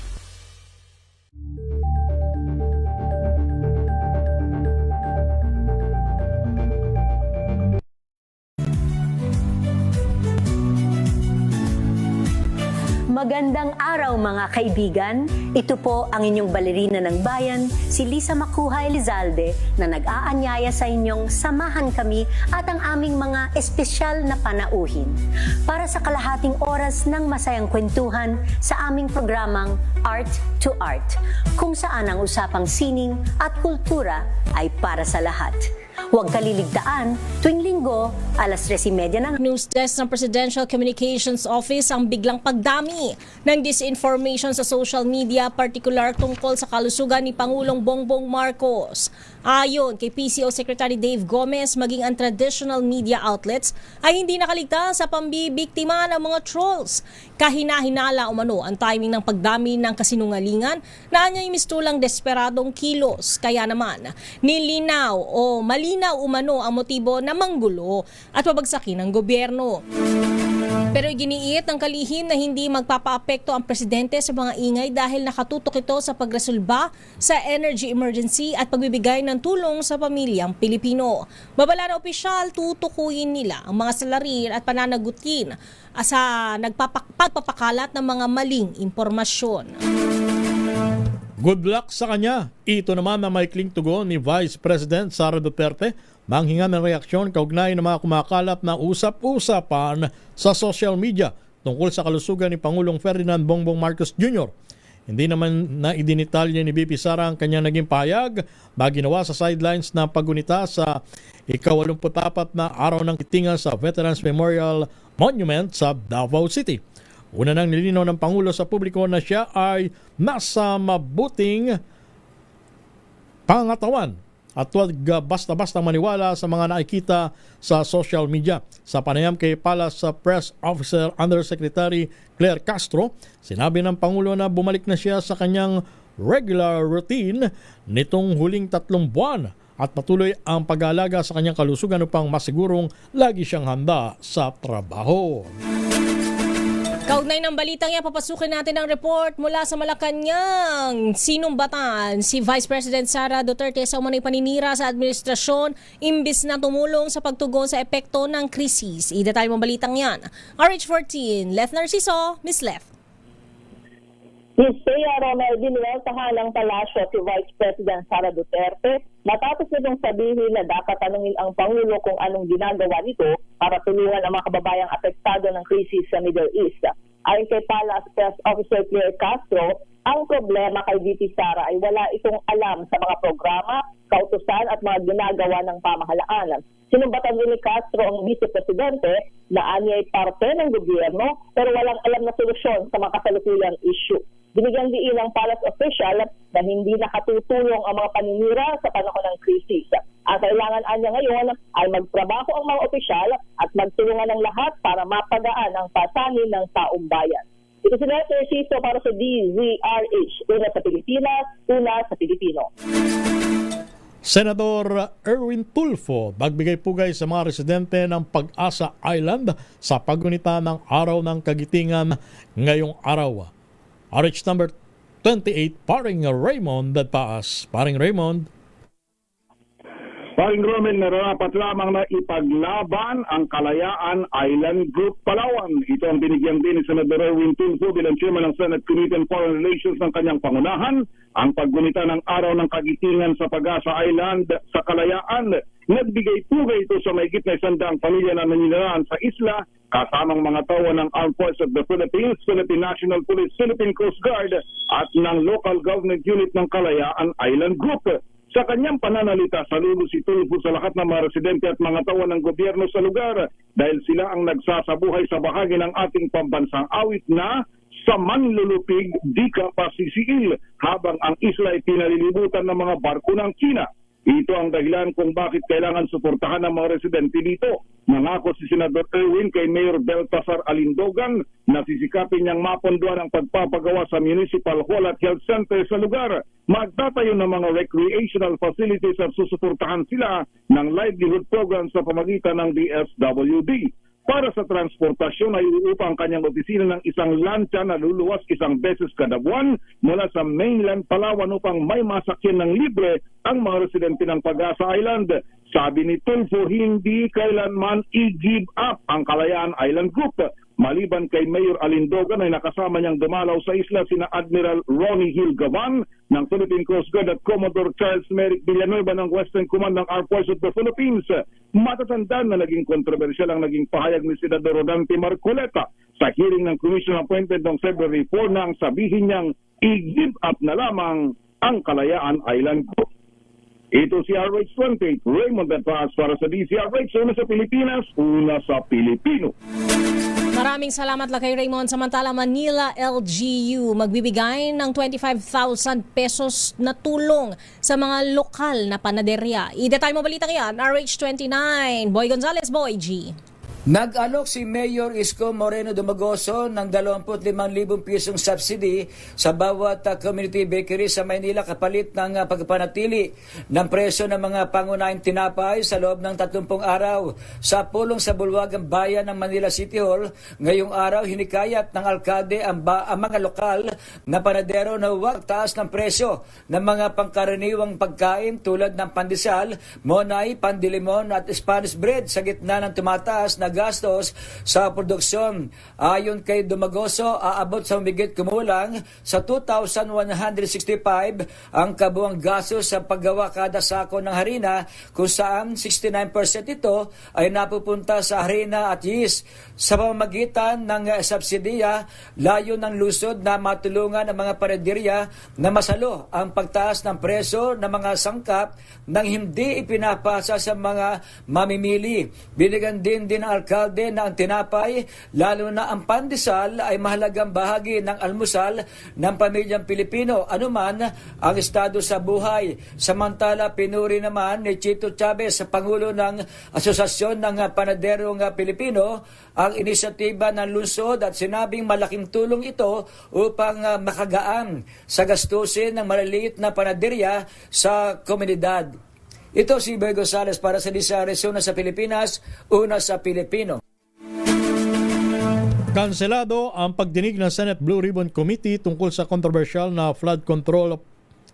Magandang araw mga kaibigan. Ito po ang inyong balerina ng bayan, si Lisa Macuja Elizalde, na nag-aanyaya sa inyong samahan kami at ang aming mga espesyal na panauhin para sa kalahating oras ng masayang kwentuhan sa aming programang Art to Art, kung saan ang usapang sining at kultura ay para sa lahat. Huwag kaliligtaan, tuwing linggo, alas 3:30 ng News desk ng Presidential Communications Office ang biglang pagdami ng disinformation sa social media, partikular tungkol sa kalusugan ni Pangulong Bongbong Marcos. Ayon kay PCO Secretary Dave Gomez, maging ang traditional media outlets ay hindi nakaligtas sa pambibiktima ng mga trolls. Kahina-hinala umano ang timing ng pagdami ng kasinungalingan na anya'y mistulang desperadong kilos. Kaya naman, nilinaw o malinaw umano ang motibo na manggulo at pabagsakin ng gobyerno. Pero giniit ng kalihim na hindi magpapaapekto ang presidente sa mga ingay dahil nakatutok ito sa pagresolba sa energy emergency at pagbibigay ng tulong sa pamilyang Pilipino. Babala na opisyal, tutukuyin nila ang mga salarin at pananagutin sa pagpapakalat ng mga maling impormasyon. Good luck sa kanya. Ito naman na maikling tugon ni Vice President Sara Duterte manghinga ng reaksyon kaugnay ng mga kumakalat na usap-usapan sa social media tungkol sa kalusugan ni Pangulong Ferdinand Bongbong Marcos Jr. Hindi naman na idinitalya ni BP Sara ang kanyang naging pahayag na ginawa sa sidelines ng paggunita sa ika-84 na araw ng kitingan sa Veterans Memorial Monument sa Davao City. Una nang nilinaw ng Pangulo sa publiko na siya ay nasa mabuting pangatawan at huwag basta-basta maniwala sa mga nakikita sa social media. Sa panayam kay Palace Press Officer Undersecretary Claire Castro, sinabi ng Pangulo na bumalik na siya sa kanyang regular routine nitong huling 3 buwan at patuloy ang pag-aalaga sa kanyang kalusugan upang masigurong lagi siyang handa sa trabaho. Kaugnay ng balitang yan, papasukin natin ang report mula sa Malacanang. Sinumbatan si Vice President Sara Duterte sa umano'y paninira sa administrasyon imbis na tumulong sa pagtugon sa epekto ng krisis. Idetalye mo balitang yan. RH14, Leth Narciso, Miss Leth. Miss Thea Romel diniweltahan ng palasyo si Vice President Sara Duterte matapos nitong sabihin na dapat tanungin ang Pangulo kung anong ginagawa nito para tulungan ang mga kababayang apektado ng krisis sa Middle East. Ayon kay Palace Press Officer Claire Castro, ang problema kay VP Sara ay wala itong alam sa mga programa, kautusan at mga ginagawa ng pamahalaan. Sinumbatan din ni Castro ang vice-presidente na anya ay parte ng gobyerno pero walang alam na solusyon sa mga kasalukuyang issue. Binigyang diin ng Palace official na hindi nakatutulong ang mga paninira sa panahon ng krisis. Ang kailangan anya ngayon ay magtrabaho ang mga opisyal at magtulungan ng lahat para mapagaan ang pasanin ng taong bayan. Ito si Leth Narciso para sa DZRH. Una sa Pilipinas, una sa Pilipino. Senador Erwin Tulfo magbigay pugay sa mga residente ng Pag-asa Island sa paggunita ng Araw ng Kagitingan ngayong araw. RH number 28, Paring Raymond Paas. Paring Raymond. Paring Romel, nararapat lamang na ipaglaban ang Kalayaan Island Group Palawan. Ito ang binigyan din ni Senador Erwin Tulfo bilang chairman ng Senate Committee on Foreign Relations ng kanyang pangunahan. Ang paggunita ng Araw ng Kagitingan sa Pag-asa Island sa Kalayaan. Nagbigay pugay ito sa mahigit na 100 pamilya na naninirahan sa isla, kasamang mga tawa ng Armed Forces of the Philippines, Philippine National Police, Philippine Coast Guard at ng local government unit ng Kalayaan Island Group. Sa kanyang pananalita, saludo si Tulfo sa lahat ng mga residente at mga tawa ng gobyerno sa lugar dahil sila ang nagsasabuhay sa bahagi ng ating pambansang awit na sa manlulupig di ka pasisiil habang ang isla ay pinalilibutan ng mga barko ng China. Ito ang dahilan kung bakit kailangan suportahan ng mga residente dito. Nangako si Senador Erwin kay Mayor Baltasar Alindogan na sisikapin niyang mapondohan ang pagpapagawa sa Municipal Hall at Health Center sa lugar. Magtatayo ng mga recreational facilities at susuportahan sila ng livelihood program sa pamagitan ng DSWD. Para sa transportasyon ay uupa ang kanyang opisina ng isang lancha na luluwas 1 beses kada buwan mula sa mainland Palawan upang may masakyan ng libre ang mga residente ng Pag-asa Island. Sabi ni Tulfo, hindi kailanman i-give up ang Kalayaan Island Group. Maliban kay Mayor Alindogan ay nakasama niyang dumalaw sa isla sina Admiral Ronnie Hill Gavan ng Philippine Coast Guard at Commodore Charles Merrick Villanueva ng Western Command ng Armed Forces of the Philippines. Matatandaan na naging kontrobersyal ang naging pahayag ni Senador Rodante Marcoleta sa hearing ng Commission appointed noong February 4 nang sabihin niyang i-give up na lamang ang Kalayaan Island Group. Ito si RH28, Raymond Bertas para sa DCRH, una sa Pilipinas, una sa Pilipino. Maraming salamat la kay Raymond. Samantala, Manila LGU magbibigay ng 25,000 pesos na tulong sa mga lokal na panaderya. I-detail mo balita yan, RH29. Boy Gonzales, Boy G. Nag-alok si Mayor Isko Moreno Dumagoso ng 25,000 pisong subsidy sa bawat community bakery sa Maynila kapalit ng pagpanatili ng presyo ng mga pangunahing tinapay sa loob ng 30 araw. Sa pulong sa bulwagang bayan ng Manila City Hall, ngayong araw hinikayat ng alkalde ang mga lokal na panadero na huwag taas ng presyo ng mga pangkaraniwang pagkain tulad ng pandesal, monay, pandilimon at Spanish bread sa gitna ng tumataas na gastos sa produksyon. Ayon kay Dumagoso, aabot sa humigit kumulang sa 2,165 ang kabuang gastos sa paggawa kada sako ng harina, kung saan 69% ito ay napupunta sa harina at yeast. Sa pamamagitan ng subsidiya, layo ng lusod na matulungan ang mga panaderya na masalo ang pagtaas ng presyo ng mga sangkap nang hindi ipinapasa sa mga mamimili. Binigyan din ng alkalde na ang tinapay, lalo na ang pandesal, ay mahalagang bahagi ng almusal ng pamilyang Pilipino, anuman ang estado sa buhay. Samantala, pinuri naman ni Chito Chavez, Pangulo ng Asosasyon ng Panaderong Pilipino, ang inisyatiba ng lungsod at sinabing malaking tulong ito upang makagaan sa gastusin ng maliliit na panaderya sa komunidad. Ito si Boy Gonzales para sa DCRH, una sa Pilipinas, una sa Pilipino. Kanselado ang pagdinig ng Senate Blue Ribbon Committee tungkol sa controversial na flood control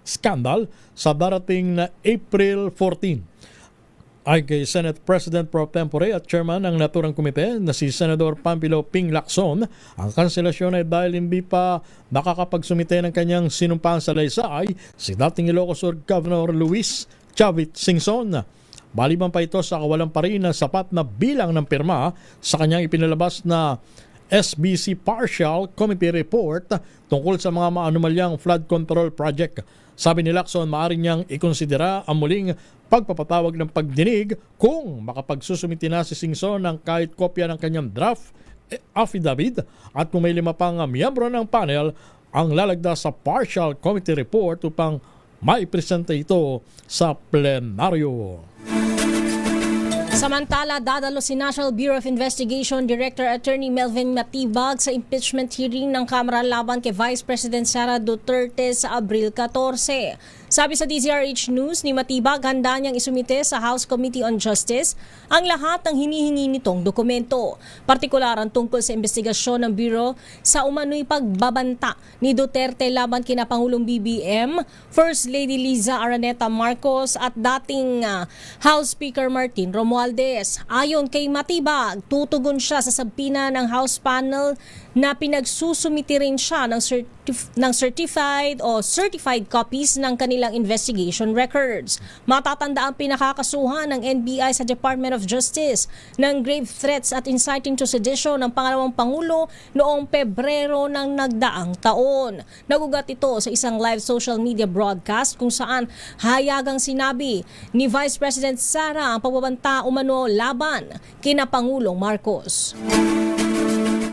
scandal sa darating na April 14. Ay kay Senate President Pro Tempore at Chairman ng naturang komite na si Senador Pampilo Ping Lacson, ang kanselasyon ay dahil hindi pa nakakapagsumite ng kanyang sinumpang salaysay si dating Ilocos Sur Governor Luis Chavit Singson. Maliban pa ito sa kawalan pa rin ng sapat na bilang ng pirma sa kanyang ipinalabas na SBC Partial Committee Report tungkol sa mga maanumalyang flood control project. Sabi ni Lacson, maaari niyang ikonsidera ang muling pagpapatawag ng pagdinig kung makapagsusumiti na si Singson ng kahit kopya ng kanyang draft affidavit at kung may 5 pang miyembro ng panel ang lalagda sa Partial Committee Report upang maipresenta ito sa plenaryo. Samantala, dadalo si National Bureau of Investigation Director Attorney Melvin Matibag sa impeachment hearing ng Kamara laban kay Vice President Sara Duterte sa Abril 14. Sabi sa DZRH News ni Matibag, handa niyang isumite sa House Committee on Justice ang lahat ng hinihingi nitong dokumento. Partikular ang tungkol sa investigasyon ng Bureau sa umano'y pagbabanta ni Duterte laban kina Pangulong BBM, First Lady Liza Araneta Marcos at dating House Speaker Martin Romualdez. Ayon kay Matibag, tutugon siya sa sabina ng House panel na pinagsusumiti rin siya ng certified copies ng kanilang investigation records. Matatanda ang pinakakasuhan ng NBI sa Department of Justice ng grave threats at inciting to sedition ng pangalawang Pangulo noong Pebrero ng nagdaang taon. Nagugat ito sa isang live social media broadcast kung saan hayagang sinabi ni Vice President Sara ang pagbabanta umano laban kina Pangulong Marcos.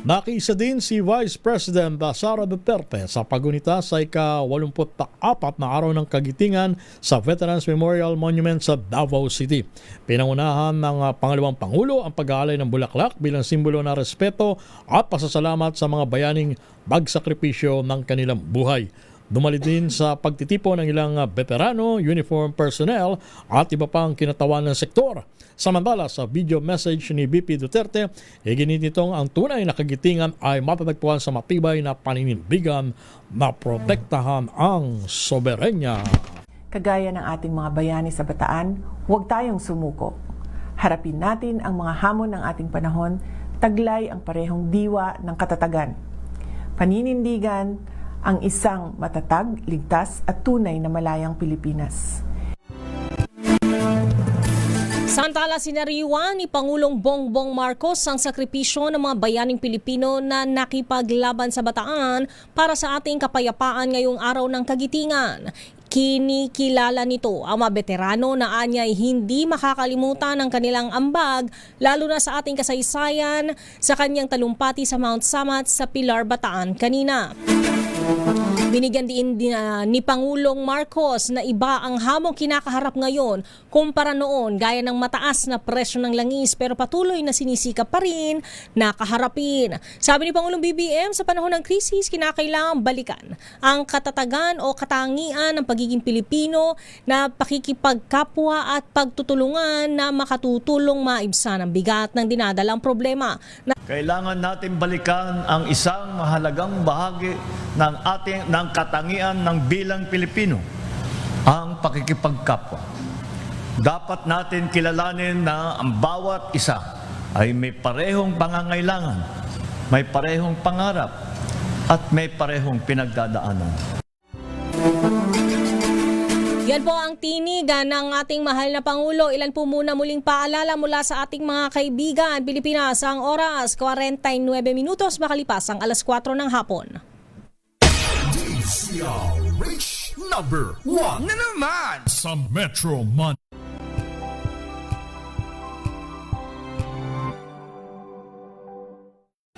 Nakiisa din si Vice President Sara Duterte sa pagunita sa ika-84 na araw ng kagitingan sa Veterans Memorial Monument sa Davao City. Pinangunahan ng pangalawang Pangulo ang pag-aalay ng bulaklak bilang simbolo ng respeto at pasasalamat sa mga bayaning magsakripisyo ng kanilang buhay. Dumali din sa pagtitipo ng ilang veterano, uniform personnel at iba pang kinatawan ng sektor. Samantala, sa video message ni BP Duterte, iginit nitong ang tunay na kagitingan ay matatagpuan sa matibay na paninindigan na protektahan ang soberenya. Kagaya ng ating mga bayani sa Bataan, huwag tayong sumuko. Harapin natin ang mga hamon ng ating panahon, taglay ang parehong diwa ng katatagan. Paninindigan ang isang matatag, ligtas at tunay na malayang Pilipinas. Samantala, sinariwa ni Pangulong Bongbong Marcos ang sakripisyo ng mga bayaning Pilipino na nakipaglaban sa Bataan para sa ating kapayapaan ngayong araw ng kagitingan. Kinikilala nito ang mga veterano na anyay hindi makakalimutan ang kanilang ambag, lalo na sa ating kasaysayan sa kanyang talumpati sa Mount Samat sa Pilar, Bataan kanina. Binigyan din ni Pangulong Marcos na iba ang hamong kinakaharap ngayon kumpara noon, gaya ng mataas na presyo ng langis pero patuloy na sinisikap pa rin na kaharapin. Sabi ni Pangulong BBM, sa panahon ng krisis, kinakailangan balikan ang katatagan o katangian ng pagiging Pilipino na pakikipagkapwa at pagtutulungan na makatutulong maibsan ang bigat ng dinadalang problema. Kailangan natin balikan ang isang mahalagang bahagi ng katangian ng bilang Pilipino, ang pakikipagkapwa. Dapat natin kilalanin na ang bawat isa ay may parehong pangangailangan, may parehong pangarap, at may parehong pinagdadaanan. Yan po ang tinig ng ating mahal na Pangulo. Ilan po muna muling paalala mula sa ating mga kaibigan. Pilipinas, ang oras 49 minutos makalipas ang alas 4 ng hapon. DZRH number 1 na naman sa Metro Manila.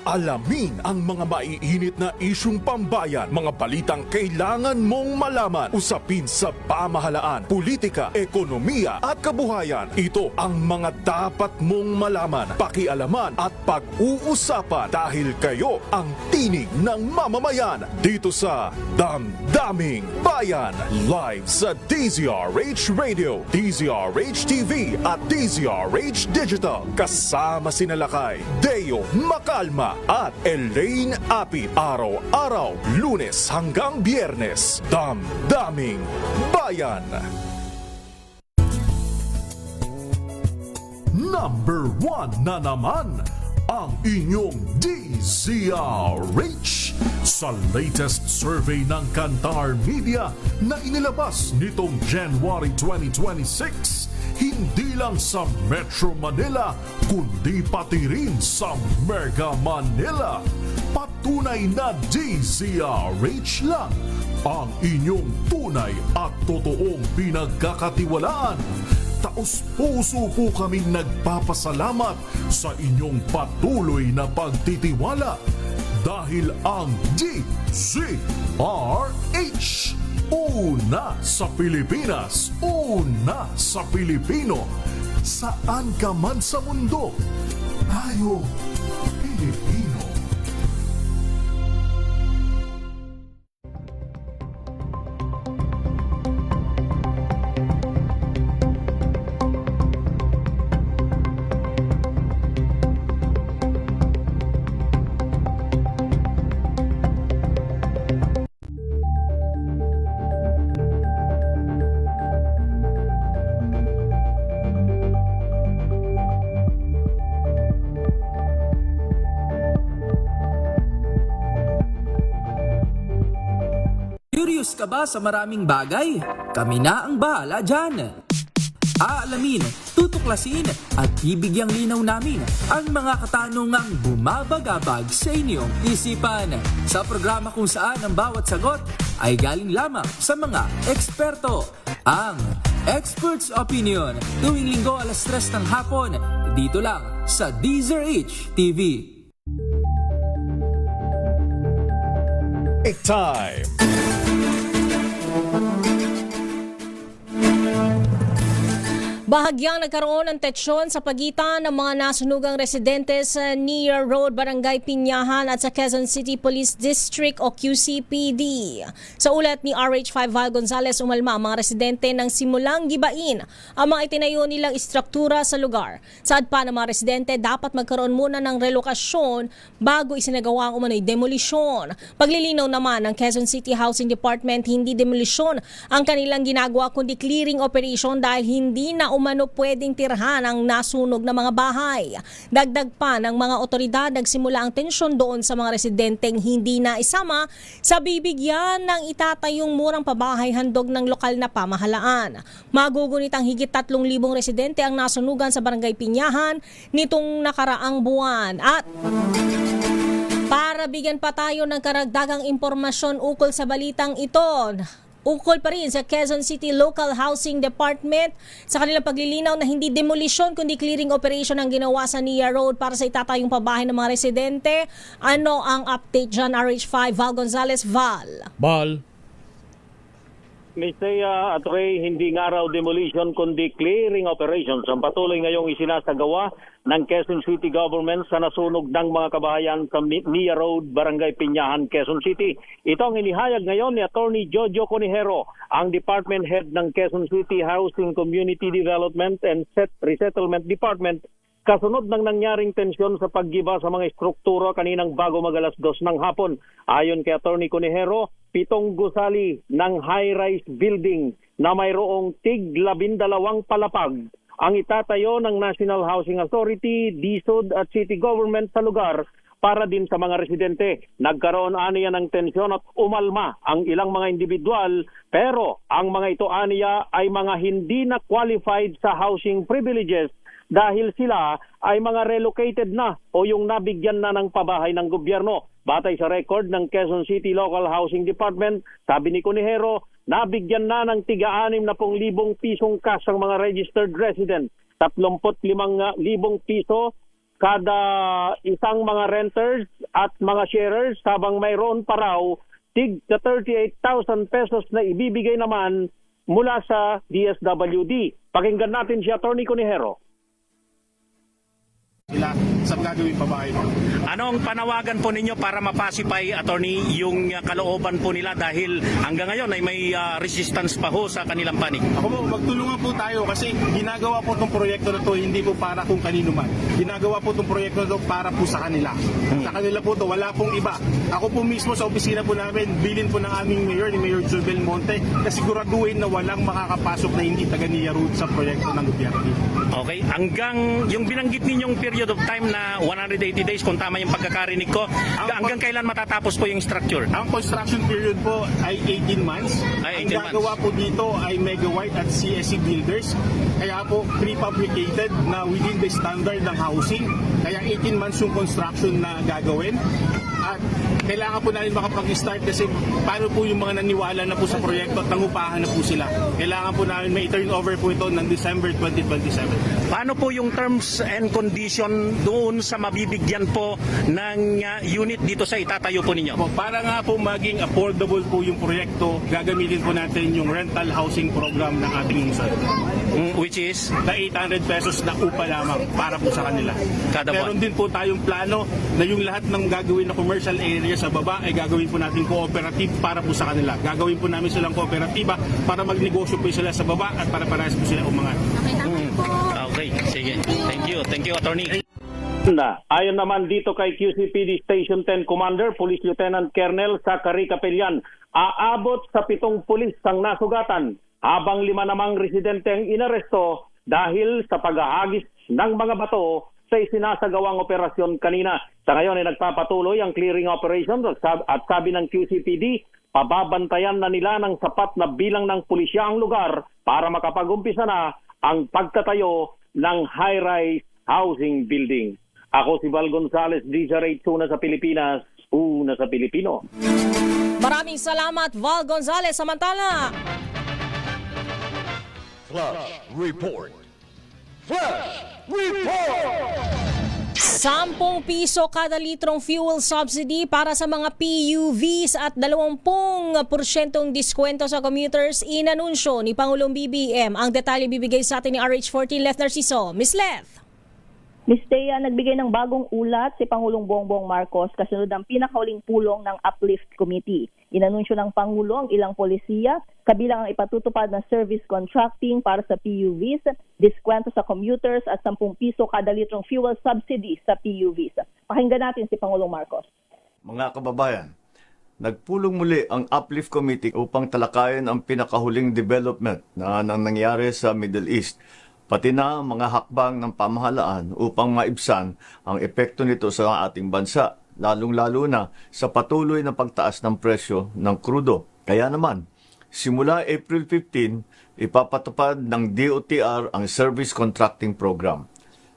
Alamin ang mga maiinit na isyung pambayan, mga balitang kailangan mong malaman, usapin sa pamahalaan, politika, ekonomiya at kabuhayan. Ito ang mga dapat mong malaman, pakialaman at pag-uusapan dahil kayo ang tinig ng mamamayan dito sa Damdaming Bayan. Live sa DZRH Radio, DZRH TV at DZRH Digital. Kasama sina Lakay, Deo Macalma at Elaine Apit. Araw-araw, Lunes hanggang Biyernes. Damdaming Bayan. Number 1 na naman ang inyong DZRH sa latest survey ng Kantar Media na inilabas nitong January 2026. Hindi lang sa Metro Manila, kundi pati rin sa Mega Manila. Patunay na DZRH lang ang inyong tunay at totoong pinagkakatiwalaan. Taos-puso po kaming nagpapasalamat sa inyong patuloy na pagtitiwala dahil ang DZRH una sa Pilipinas, una sa Pilipino. Saan ka man sa mundo, tayo Pilipino. Curious ka ba sa maraming bagay? Kami na ang bahala dyan. Aalamin, tutuklasin at bibigyang linaw namin ang mga katanungang bumabagabag sa inyong isipan. Sa programa kung saan ang bawat sagot ay galing lamang sa mga eksperto. Ang Expert's Opinion, tuwing linggo alas 3 ng hapon, dito lang sa DZRH TV. Time. Bahagyang nagkaroon ng tensyon sa pagitan ng mga nasunugang residente sa Nia Road, Barangay Pinyahan at sa Quezon City Police District o QCPD. Sa ulat ni RH5 Val Gonzales, umalma ang mga residente nang simulang gibain ang mga itinayo nilang istruktura sa lugar. Saad pa ng mga residente, dapat magkaroon muna ng relokasyon bago isinagawa ang umano'y demolisyon. Paglilinaw naman ng Quezon City Housing Department, hindi demolisyon ang kanilang ginagawa kundi clearing operation dahil hindi na umano pwedeng tirhan ang nasunog na mga bahay. Dagdag pa ng mga otoridad, nagsimula ang tensyon doon sa mga residenteng hindi na isama sa bibigyan ng itatayong murang pabahay handog ng lokal na pamahalaan. Magugunit ang higit 3,000 residente ang nasunugan sa Barangay Pinyahan nitong nakaraang buwan. At para bigyan pa tayo ng karagdagang impormasyon ukol sa balitang ito, ukol pa rin sa Quezon City Local Housing Department sa kanilang paglilinaw na hindi demolisyon kundi clearing operation ang ginawa sa Nia Road para sa itatayong pabahay ng mga residente. Ano ang update dyan, RH5? Val Gonzalez, Val. Misaya at Ray, hindi nga raw demolition kundi clearing operations ang patuloy ngayong isinasagawa ng Quezon City Government sa nasunog ng mga kabahayan sa Nia Road, Barangay Piñahan, Quezon City. Ito ang inihayag ngayon ni Attorney Jojo Conejero, ang Department Head ng Quezon City Housing, Community Development and Resettlement Department kasunod ng nangyaring tensyon sa paggiba sa mga estruktura kaninang bago mag-alas 2 ng hapon. Ayon kay Attorney Conejero, 7 gusali ng high-rise building na mayroong tig-12 palapag ang itatayo ng National Housing Authority, DSUD at City Government sa lugar para din sa mga residente. Nagkaroon aniya ng tensyon at umalma ang ilang mga individual, pero ang mga ito aniya ay mga hindi na qualified sa housing privileges dahil sila ay mga relocated na o yung nabigyan na ng pabahay ng gobyerno. Batay sa record ng Quezon City Local Housing Department, sabi ni Conejero, nabigyan na ng tiga-60,000 pisong cash ang mga registered resident, 35,000 piso kada isang mga renters at mga sharers, habang mayroon pa raw tig 38,000 pesos na ibibigay naman mula sa DSWD. Pakinggan natin si Attorney Conejero. Sila sa gagawin pabahay mo. Anong panawagan po ninyo para mapacify, Attorney, yung kalooban po nila dahil hanggang ngayon ay may resistance pa ho sa kanilang panig? Ako po, magtulungan po tayo kasi ginagawa po itong proyekto na to hindi po para kung kanino man. Ginagawa po itong proyekto na to para po sa kanila. Sa kanila po to, wala pong iba. Ako po mismo sa opisina po namin, bilin po ng aming mayor, ni Mayor Joel Belmonte, na siguraduhin na walang makakapasok na hindi taga Nia Road sa proyekto ng gobyerno. Okay, hanggang yung binanggit ninyong period of time na 180 days, kung tama yung pagkakarinig ko, hanggang kailan matatapos po yung structure? Ang construction period po ay 18 months. Ang gagawa po dito ay Mega White at CSC Builders. Kaya po prefabricated na within the standard ng housing. Kaya 18 months yung construction na gagawin. At kailangan po natin makapag-start kasi paano po yung mga naniwala na po sa proyekto at nangupahan na po sila. Kailangan po namin may turnover po ito ng December 2027. Paano po yung terms and condition doon sa mabibigyan po ng unit dito sa itatayo po ninyo? Para nga po maging affordable po yung proyekto, gagamitin po natin yung rental housing program ng ating lungsod. Which is? Na 800 pesos na upa lamang para po sa kanila. Meron din po tayong plano na yung lahat ng gagawin na commercial area sa baba ay gagawin po natin cooperative para po sa kanila. Gagawin po namin silang kooperatiba para magnegosyo po sila sa baba at para parehas po sila umangat. Okay, sige. Thank you. Thank you, Attorney. Ayon naman dito kay QCPD Station 10 Commander, Police Lieutenant Colonel Zachary Capellan, aabot sa 7 pulis ang nasugatan, habang 5 namang residente ang inaresto dahil sa paghahagis ng mga bato sa isinasagawang operasyon kanina. Sa ngayon ay nagpapatuloy ang clearing operations at sabi ng QCPD, pababantayan na nila ng sapat na bilang ng pulisya ang lugar para makapag-umpisa na ang pagtatayo ng high-rise housing building. Ako si Val Gonzalez, DJ una sa Pilipinas, una sa Pilipino. Maraming salamat, Val Gonzalez. Samantala, Flash Report. Flash Report! 10 piso kada litrong fuel subsidy para sa mga PUVs at 20% diskwento sa commuters, inanunsyo ni Pangulong BBM. Ang detalye bibigay sa atin ni RH14 Lef Narciso. Miss Lef. Miss Thea, nagbigay ng bagong ulat si Pangulong Bongbong Marcos kasunod ng pinakahuling pulong ng Uplift Committee. Inanunsyo ng Pangulo ang ilang polisiya, kabilang ang ipatutupad ng service contracting para sa PUVs, diskwento sa commuters at 10 piso kada litrong fuel subsidy sa PUVs. Pakinggan natin si Pangulong Marcos. Mga kababayan, nagpulong muli ang Uplift Committee upang talakayin ang pinakahuling development na nangyari sa Middle East, pati na mga hakbang ng pamahalaan upang maibsan ang epekto nito sa ating bansa, lalong-lalo na sa patuloy na pagtaas ng presyo ng krudo. Kaya naman, simula April 15, ipapatupad ng DOTR ang Service Contracting Program.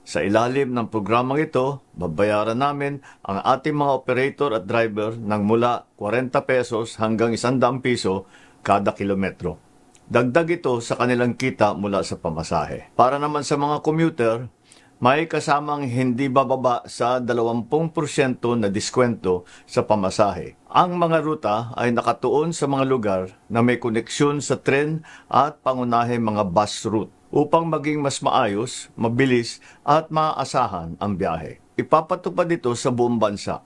Sa ilalim ng programang ito, babayaran namin ang ating mga operator at driver ng mula 40 pesos hanggang 100 piso kada kilometro. Dagdag ito sa kanilang kita mula sa pamasahe. Para naman sa mga commuter, may kasamang hindi bababa sa 20% na diskwento sa pamasahe. Ang mga ruta ay nakatuon sa mga lugar na may koneksyon sa tren at pangunahing mga bus route upang maging mas maayos, mabilis at maaasahan ang biyahe. Ipapatupad ito sa buong bansa.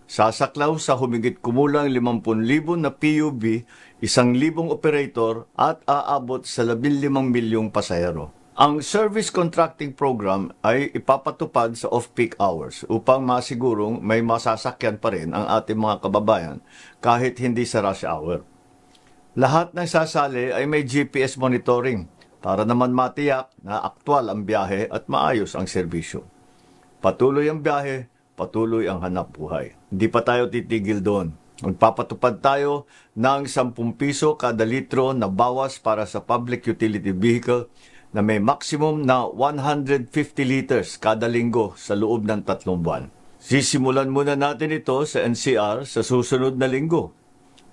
Sasaklaw sa humigit kumulang 50,000 na PUV, 1,000 operator at aabot sa 15 milyong pasahero. Ang service contracting program ay ipapatupad sa off-peak hours upang masigurong may masasakyan pa rin ang ating mga kababayan kahit hindi sa rush hour. Lahat ng sasali ay may GPS monitoring para naman matiyak na aktwal ang biyahe at maayos ang serbisyo. Patuloy ang biyahe, patuloy ang hanap buhay. Hindi pa tayo titigil doon. Magpapatupad tayo ng 10 piso kada litro na bawas para sa public utility vehicle na may maximum na 150 liters kada linggo sa loob ng 3 buwan. Sisimulan muna natin ito sa NCR sa susunod na linggo.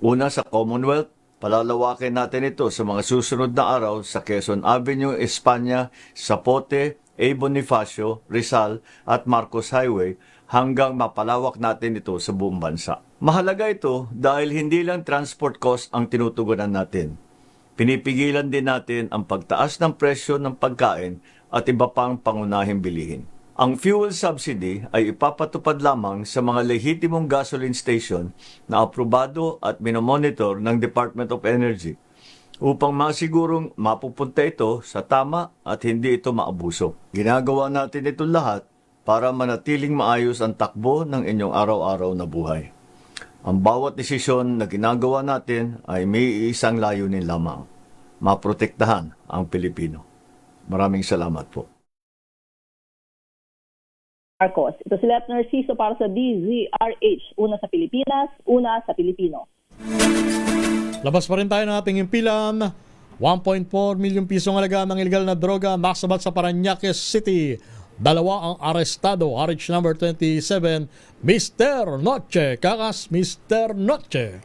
Una sa Commonwealth, palalawakin natin ito sa mga susunod na araw sa Quezon Avenue, Espanya, Zapote, A. Bonifacio, Rizal at Marcos Highway hanggang mapalawak natin ito sa buong bansa. Mahalaga ito dahil hindi lang transport cost ang tinutugunan natin. Pinipigilan din natin ang pagtaas ng presyo ng pagkain at iba pang pangunahing bilihin. Ang fuel subsidy ay ipapatupad lamang sa mga lehitimong gasoline station na aprobado at minomonitor ng Department of Energy upang masigurong mapupunta ito sa tama at hindi ito maabuso. Ginagawa natin ito lahat para manatiling maayos ang takbo ng inyong araw-araw na buhay. Ang bawat desisyon na ginagawa natin ay may isang layunin lamang, maprotektahan ang Pilipino. Maraming salamat po. Marcos, ito si Lieutenant Narciso para sa DZRH, una sa Pilipinas, una sa Pilipino. Labas pa rin tayo ng ating impilan. 1.4 milyong pisong halaga ng illegal na droga nasabat sa Parañaque City. 2 ang arestado. RH number 27, Mr. Noche. Kakas, Mr. Noche.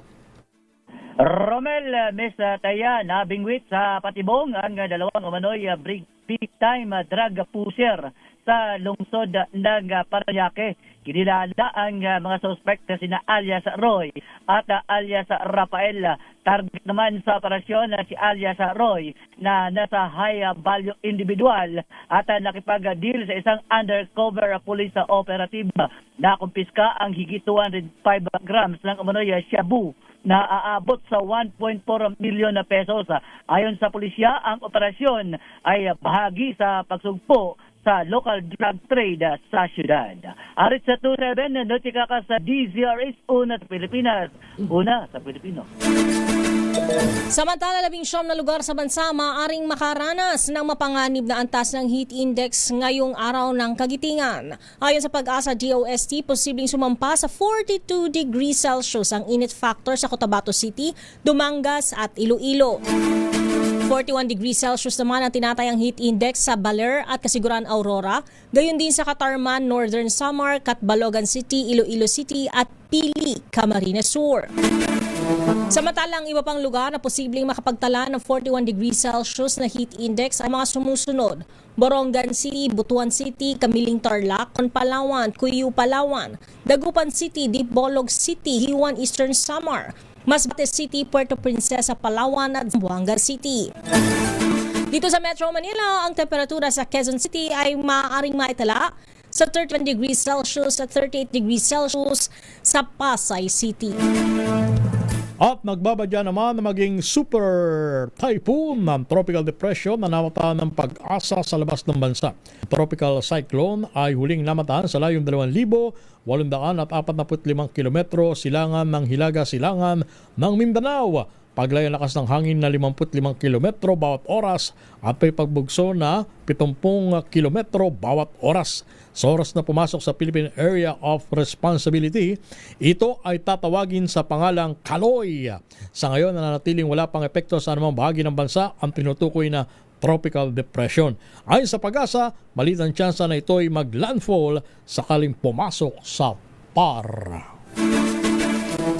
Romel, Miss Taya, nabingwit sa patibong ang 2 umano'y big-time drug pusher sa lungsod ng Parañaque. Kinilala ang mga suspect na sina alias Roy at alias Rafael. Target naman sa operasyon si alias Roy na nasa high value individual at nakipag-deal sa isang undercover police operative. Nakumpiska ang higit 205 grams ng umano'y shabu na aabot sa 1.4 milyon na pesos. Ayon sa pulisya, ang operasyon ay bahagi sa pagsugpo sa local drug trade sa syudad. Arit sa 27, notika ka sa DZRH, una sa Pilipinas, una sa Pilipino. Samantala, 19 na lugar sa bansa maaaring makaranas ng mapanganib na antas ng heat index ngayong araw ng kagitingan. Ayon sa Pag-asa DOST, posibleng sumampa sa 42 degrees Celsius ang init factor sa Cotabato City, Dumangas at Iloilo. 41 degrees Celsius naman ang tinatayang heat index sa Baler at Kasiguran, Aurora, gayon din sa Catarman, Northern Samar, Catbalogan City, Iloilo City at Pili, Camarines Sur. Samantalang iba pang lugar na posibleng makapagtala ng 41 degrees Celsius na heat index ay mga sumusunod: Borongan City, Butuan City, Kamiling Tarlac, Palawan, Cuyo, Palawan, Dagupan City, Dipolog City, Hiwan, Eastern Samar, Masbate City, Puerto Princesa, Palawan at Zamboanga City. Dito sa Metro Manila, ang temperatura sa Quezon City ay maaaring maitala sa 31 degrees Celsius at 38 degrees Celsius sa Pasay City. At nagbabadya naman na maging super typhoon ng tropical depression na namataan ng Pag-asa sa labas ng bansa. Tropical cyclone ay huling namataan sa layong 2,845 kilometro silangan ng Hilaga Silangan ng Mindanao. Paglay ang lakas ng hangin na 55 kilometro bawat oras at may pagbugso na 70 kilometro bawat oras. Sa oras na pumasok sa Philippine Area of Responsibility, ito ay tatawagin sa pangalang Kaloy. Sa ngayon, nananatiling wala pang epekto sa anumang bahagi ng bansa ang tinutukoy na tropical depression. Ayon sa Pag-asa, maliit ang tsansa na ito ay mag-landfall sakaling pumasok sa PAR.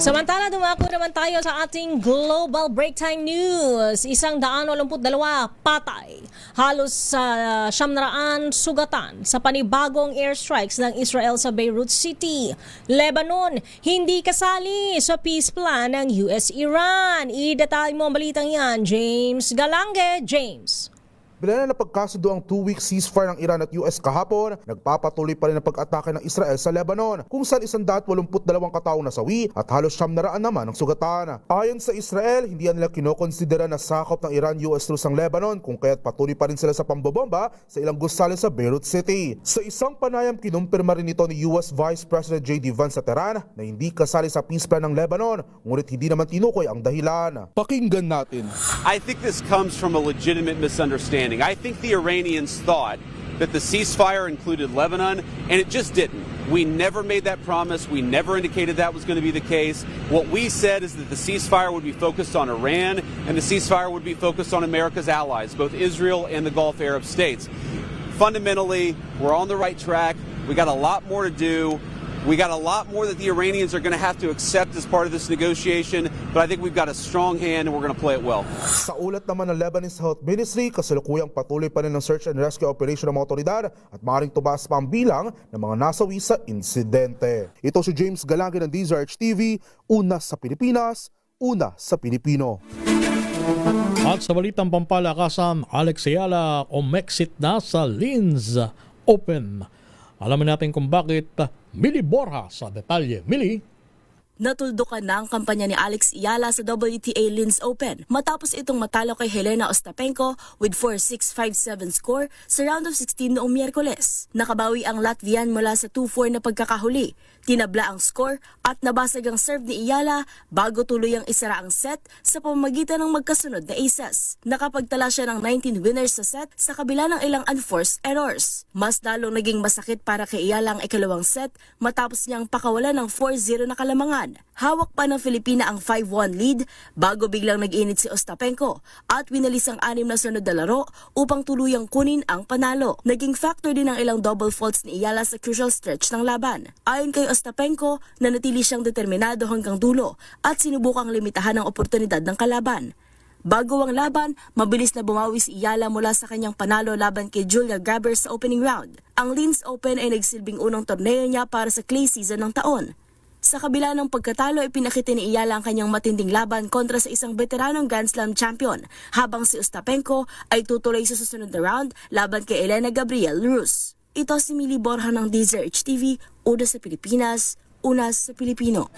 Samantala, dumako naman tayo sa ating Global Break Time News. 182 patay. Halos 700 sugatan sa panibagong airstrikes ng Israel sa Beirut City. Lebanon, hindi kasali sa peace plan ng US-Iran. I-detalye mo ang balitang yan, James Galange. James. Bila na napagkasundo ang 2-week ceasefire ng Iran at US kahapon, nagpapatuloy pa rin ang pag-atake ng Israel sa Lebanon, kung saan 182 kataong nasawi at halos 700 naman ang sugatan. Ayon sa Israel, hindi nila kinokonsidera na sakop ng Iran-US troops ang Lebanon, kung kaya't patuloy pa rin sila sa pambobomba sa ilang gusali sa Beirut City. Sa isang panayam, kinumpirma rin ito ni US Vice President J.D. Vance sa Tehran na hindi kasali sa peace plan ng Lebanon, ngunit hindi naman tinukoy ang dahilan. Pakinggan natin. I think this comes from a legitimate misunderstanding. I think the Iranians thought that the ceasefire included Lebanon, and it just didn't. We never made that promise. We never indicated that was going to be the case. What we said is that the ceasefire would be focused on Iran, and the ceasefire would be focused on America's allies, both Israel and the Gulf Arab states. Fundamentally, we're on the right track. We got a lot more to do. We got a lot more that the Iranians are going to have to accept as part of this negotiation, but I think we've got a strong hand and we're going to play it well. Sa ulat naman ng Lebanese Health Ministry, kasalukuyang patuloy pa rin ng search and rescue operation ng mga otoridad at maaaring tumaas pa ang bilang ng mga nasawi sa insidente. Ito si James Galange ng DZRH TV, una sa Pilipinas, una sa Pilipino. At sa balitang pampalakasan, Alex Ayala umexit na sa Linz Open. Alamin natin kung bakit. Mili Borja sa detalye. Mili. Natuldukan na ang kampanya ni Alex Ayala sa WTA Linz Open matapos itong matalo kay Helena Ostapenko with 4-6, 5-7 score sa round of 16 noong Miyerkules. Nakabawi ang Latvian mula sa 2-4 na pagkakahuli. Tinabla ang score at nabasag ang serve ni Ayala bago tuluyang isara ang set sa pamamagitan ng magkasunod na aces. Nakapagtala siya ng 19 winners sa set sa kabila ng ilang unforced errors. Mas lalong naging masakit para kay Ayala ang ikalawang set matapos niyang pakawalan ng 4-0 na kalamangan. Hawak pa ng Filipina ang 5-1 lead bago biglang nag-init si Ostapenko at winalis ang 6 na sunod na laro upang tuluyang kunin ang panalo. Naging factor din ang ilang double faults ni Ayala sa crucial stretch ng laban. Ayon kay Ostapenko, nanatili siyang determinado hanggang dulo at sinubukang limitahan ang oportunidad ng kalaban. Bago ang laban, mabilis na bumawi si Ayala mula sa kanyang panalo laban kay Julia Grabber sa opening round. Ang Linz Open ay nagsilbing unang torneo niya para sa clay season ng taon. Sa kabila ng pagkatalo, ipinakita ni Ayala ang kanyang matinding laban kontra sa isang veteranong Grand Slam champion, habang si Ostapenko ay tutuloy sa susunod na round laban kay Elena Gabriel Rus. Ito si Mili Borja ng DZRH TV, una sa Pilipinas, una sa Pilipino.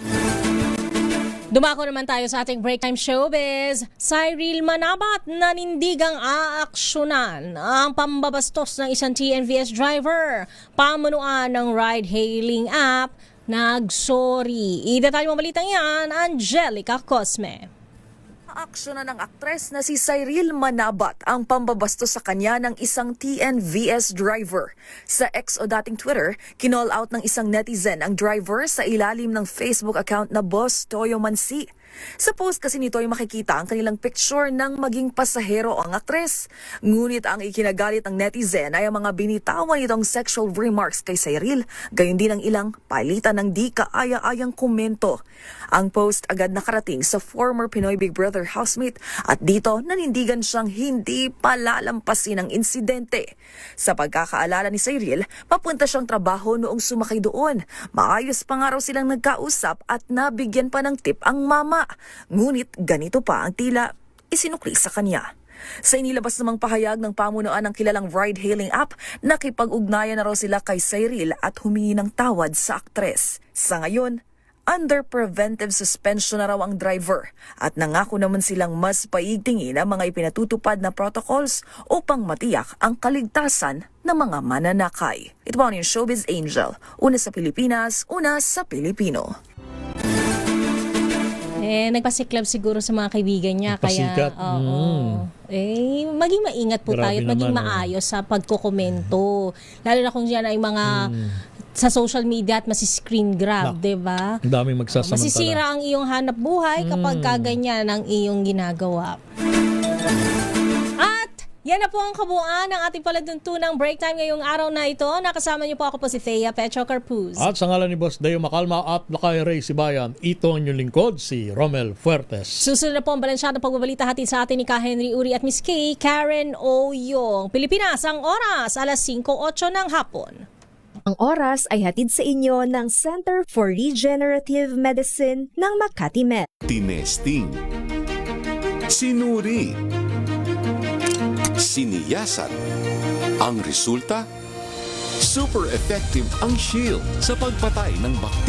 Dumako naman tayo sa ating break time showbiz. Cyril Manabat nanindigang aaksyonan ang pambabastos ng isang TNVS driver. Pamunuan ng ride-hailing app nagsorry. I-detalye mo balitang yan, Angelica Cosme. Aaksyonan ng aktres na si Cyril Manabat ang pambabastos sa kanya ng isang TNVS driver. Sa X o dating Twitter, kinall out ng isang netizen ang driver sa ilalim ng Facebook account na Boss Toyo Mansi. Sa post kasi nito ay makikita ang kanilang picture ng maging pasahero ang aktres. Ngunit ang ikinagalit ng netizen ay ang mga binitawan nitong sexual remarks kay Cyril, gayon din ang ilang palitan ng di kaaya-ayang komento. Ang post agad nakarating sa former Pinoy Big Brother housemate at dito nanindigan siyang hindi palalampasin ang insidente. Sa pagkakaalala ni Cyril, papunta siyang trabaho noong sumakay doon. Maayos pa nga raw silang nagkausap at nabigyan pa ng tip ang mama. Ngunit ganito pa ang tila isinukli sa kanya. Sa inilabas namang pahayag ng pamunuan ng kilalang ride-hailing app, nakipag-ugnayan na raw sila kay Cyril at humingi ng tawad sa aktres. Sa ngayon, under preventive suspension na raw ang driver at nangako naman silang mas paigtingin ang mga ipinatutupad na protocols upang matiyak ang kaligtasan ng mga mananakay. Ito po ang Showbiz Angel, una sa Pilipinas, una sa Pilipino. Nagpasiklab siguro sa mga kaibigan niya. Nagpasikat. Kaya, maging maingat po tayo at maging maayos sa pagkokomento. Lalo na kung yan ay mga sa social media at masi-screen grab, diba? Ang daming magsasamantala. Masisira ang iyong hanap buhay kapag kaganyan ang iyong ginagawa. At Yan na po ang kabuuan ng ating palatuntunang break time ngayong araw na ito. Nakasama niyo po ako po si Thea Pecho Carpuz. At sa ngalan ni Boss Deo Macalma at Lakay Ray Sibayan, ito ang inyong lingkod, si Romel Fuertes. Susunod na po ang balansyadong pagbabalita hatid sa atin ni Ka Henry Uri at Miss K. Karen Oyong. Pilipinas, ang oras, alas 5:08 ng hapon. Ang oras ay hatid sa inyo ng Center for Regenerative Medicine ng Makati Med. Tinesting, sinuri, siniyasan. Ang resulta, super effective ang shield sa pagpatay ng bakterya.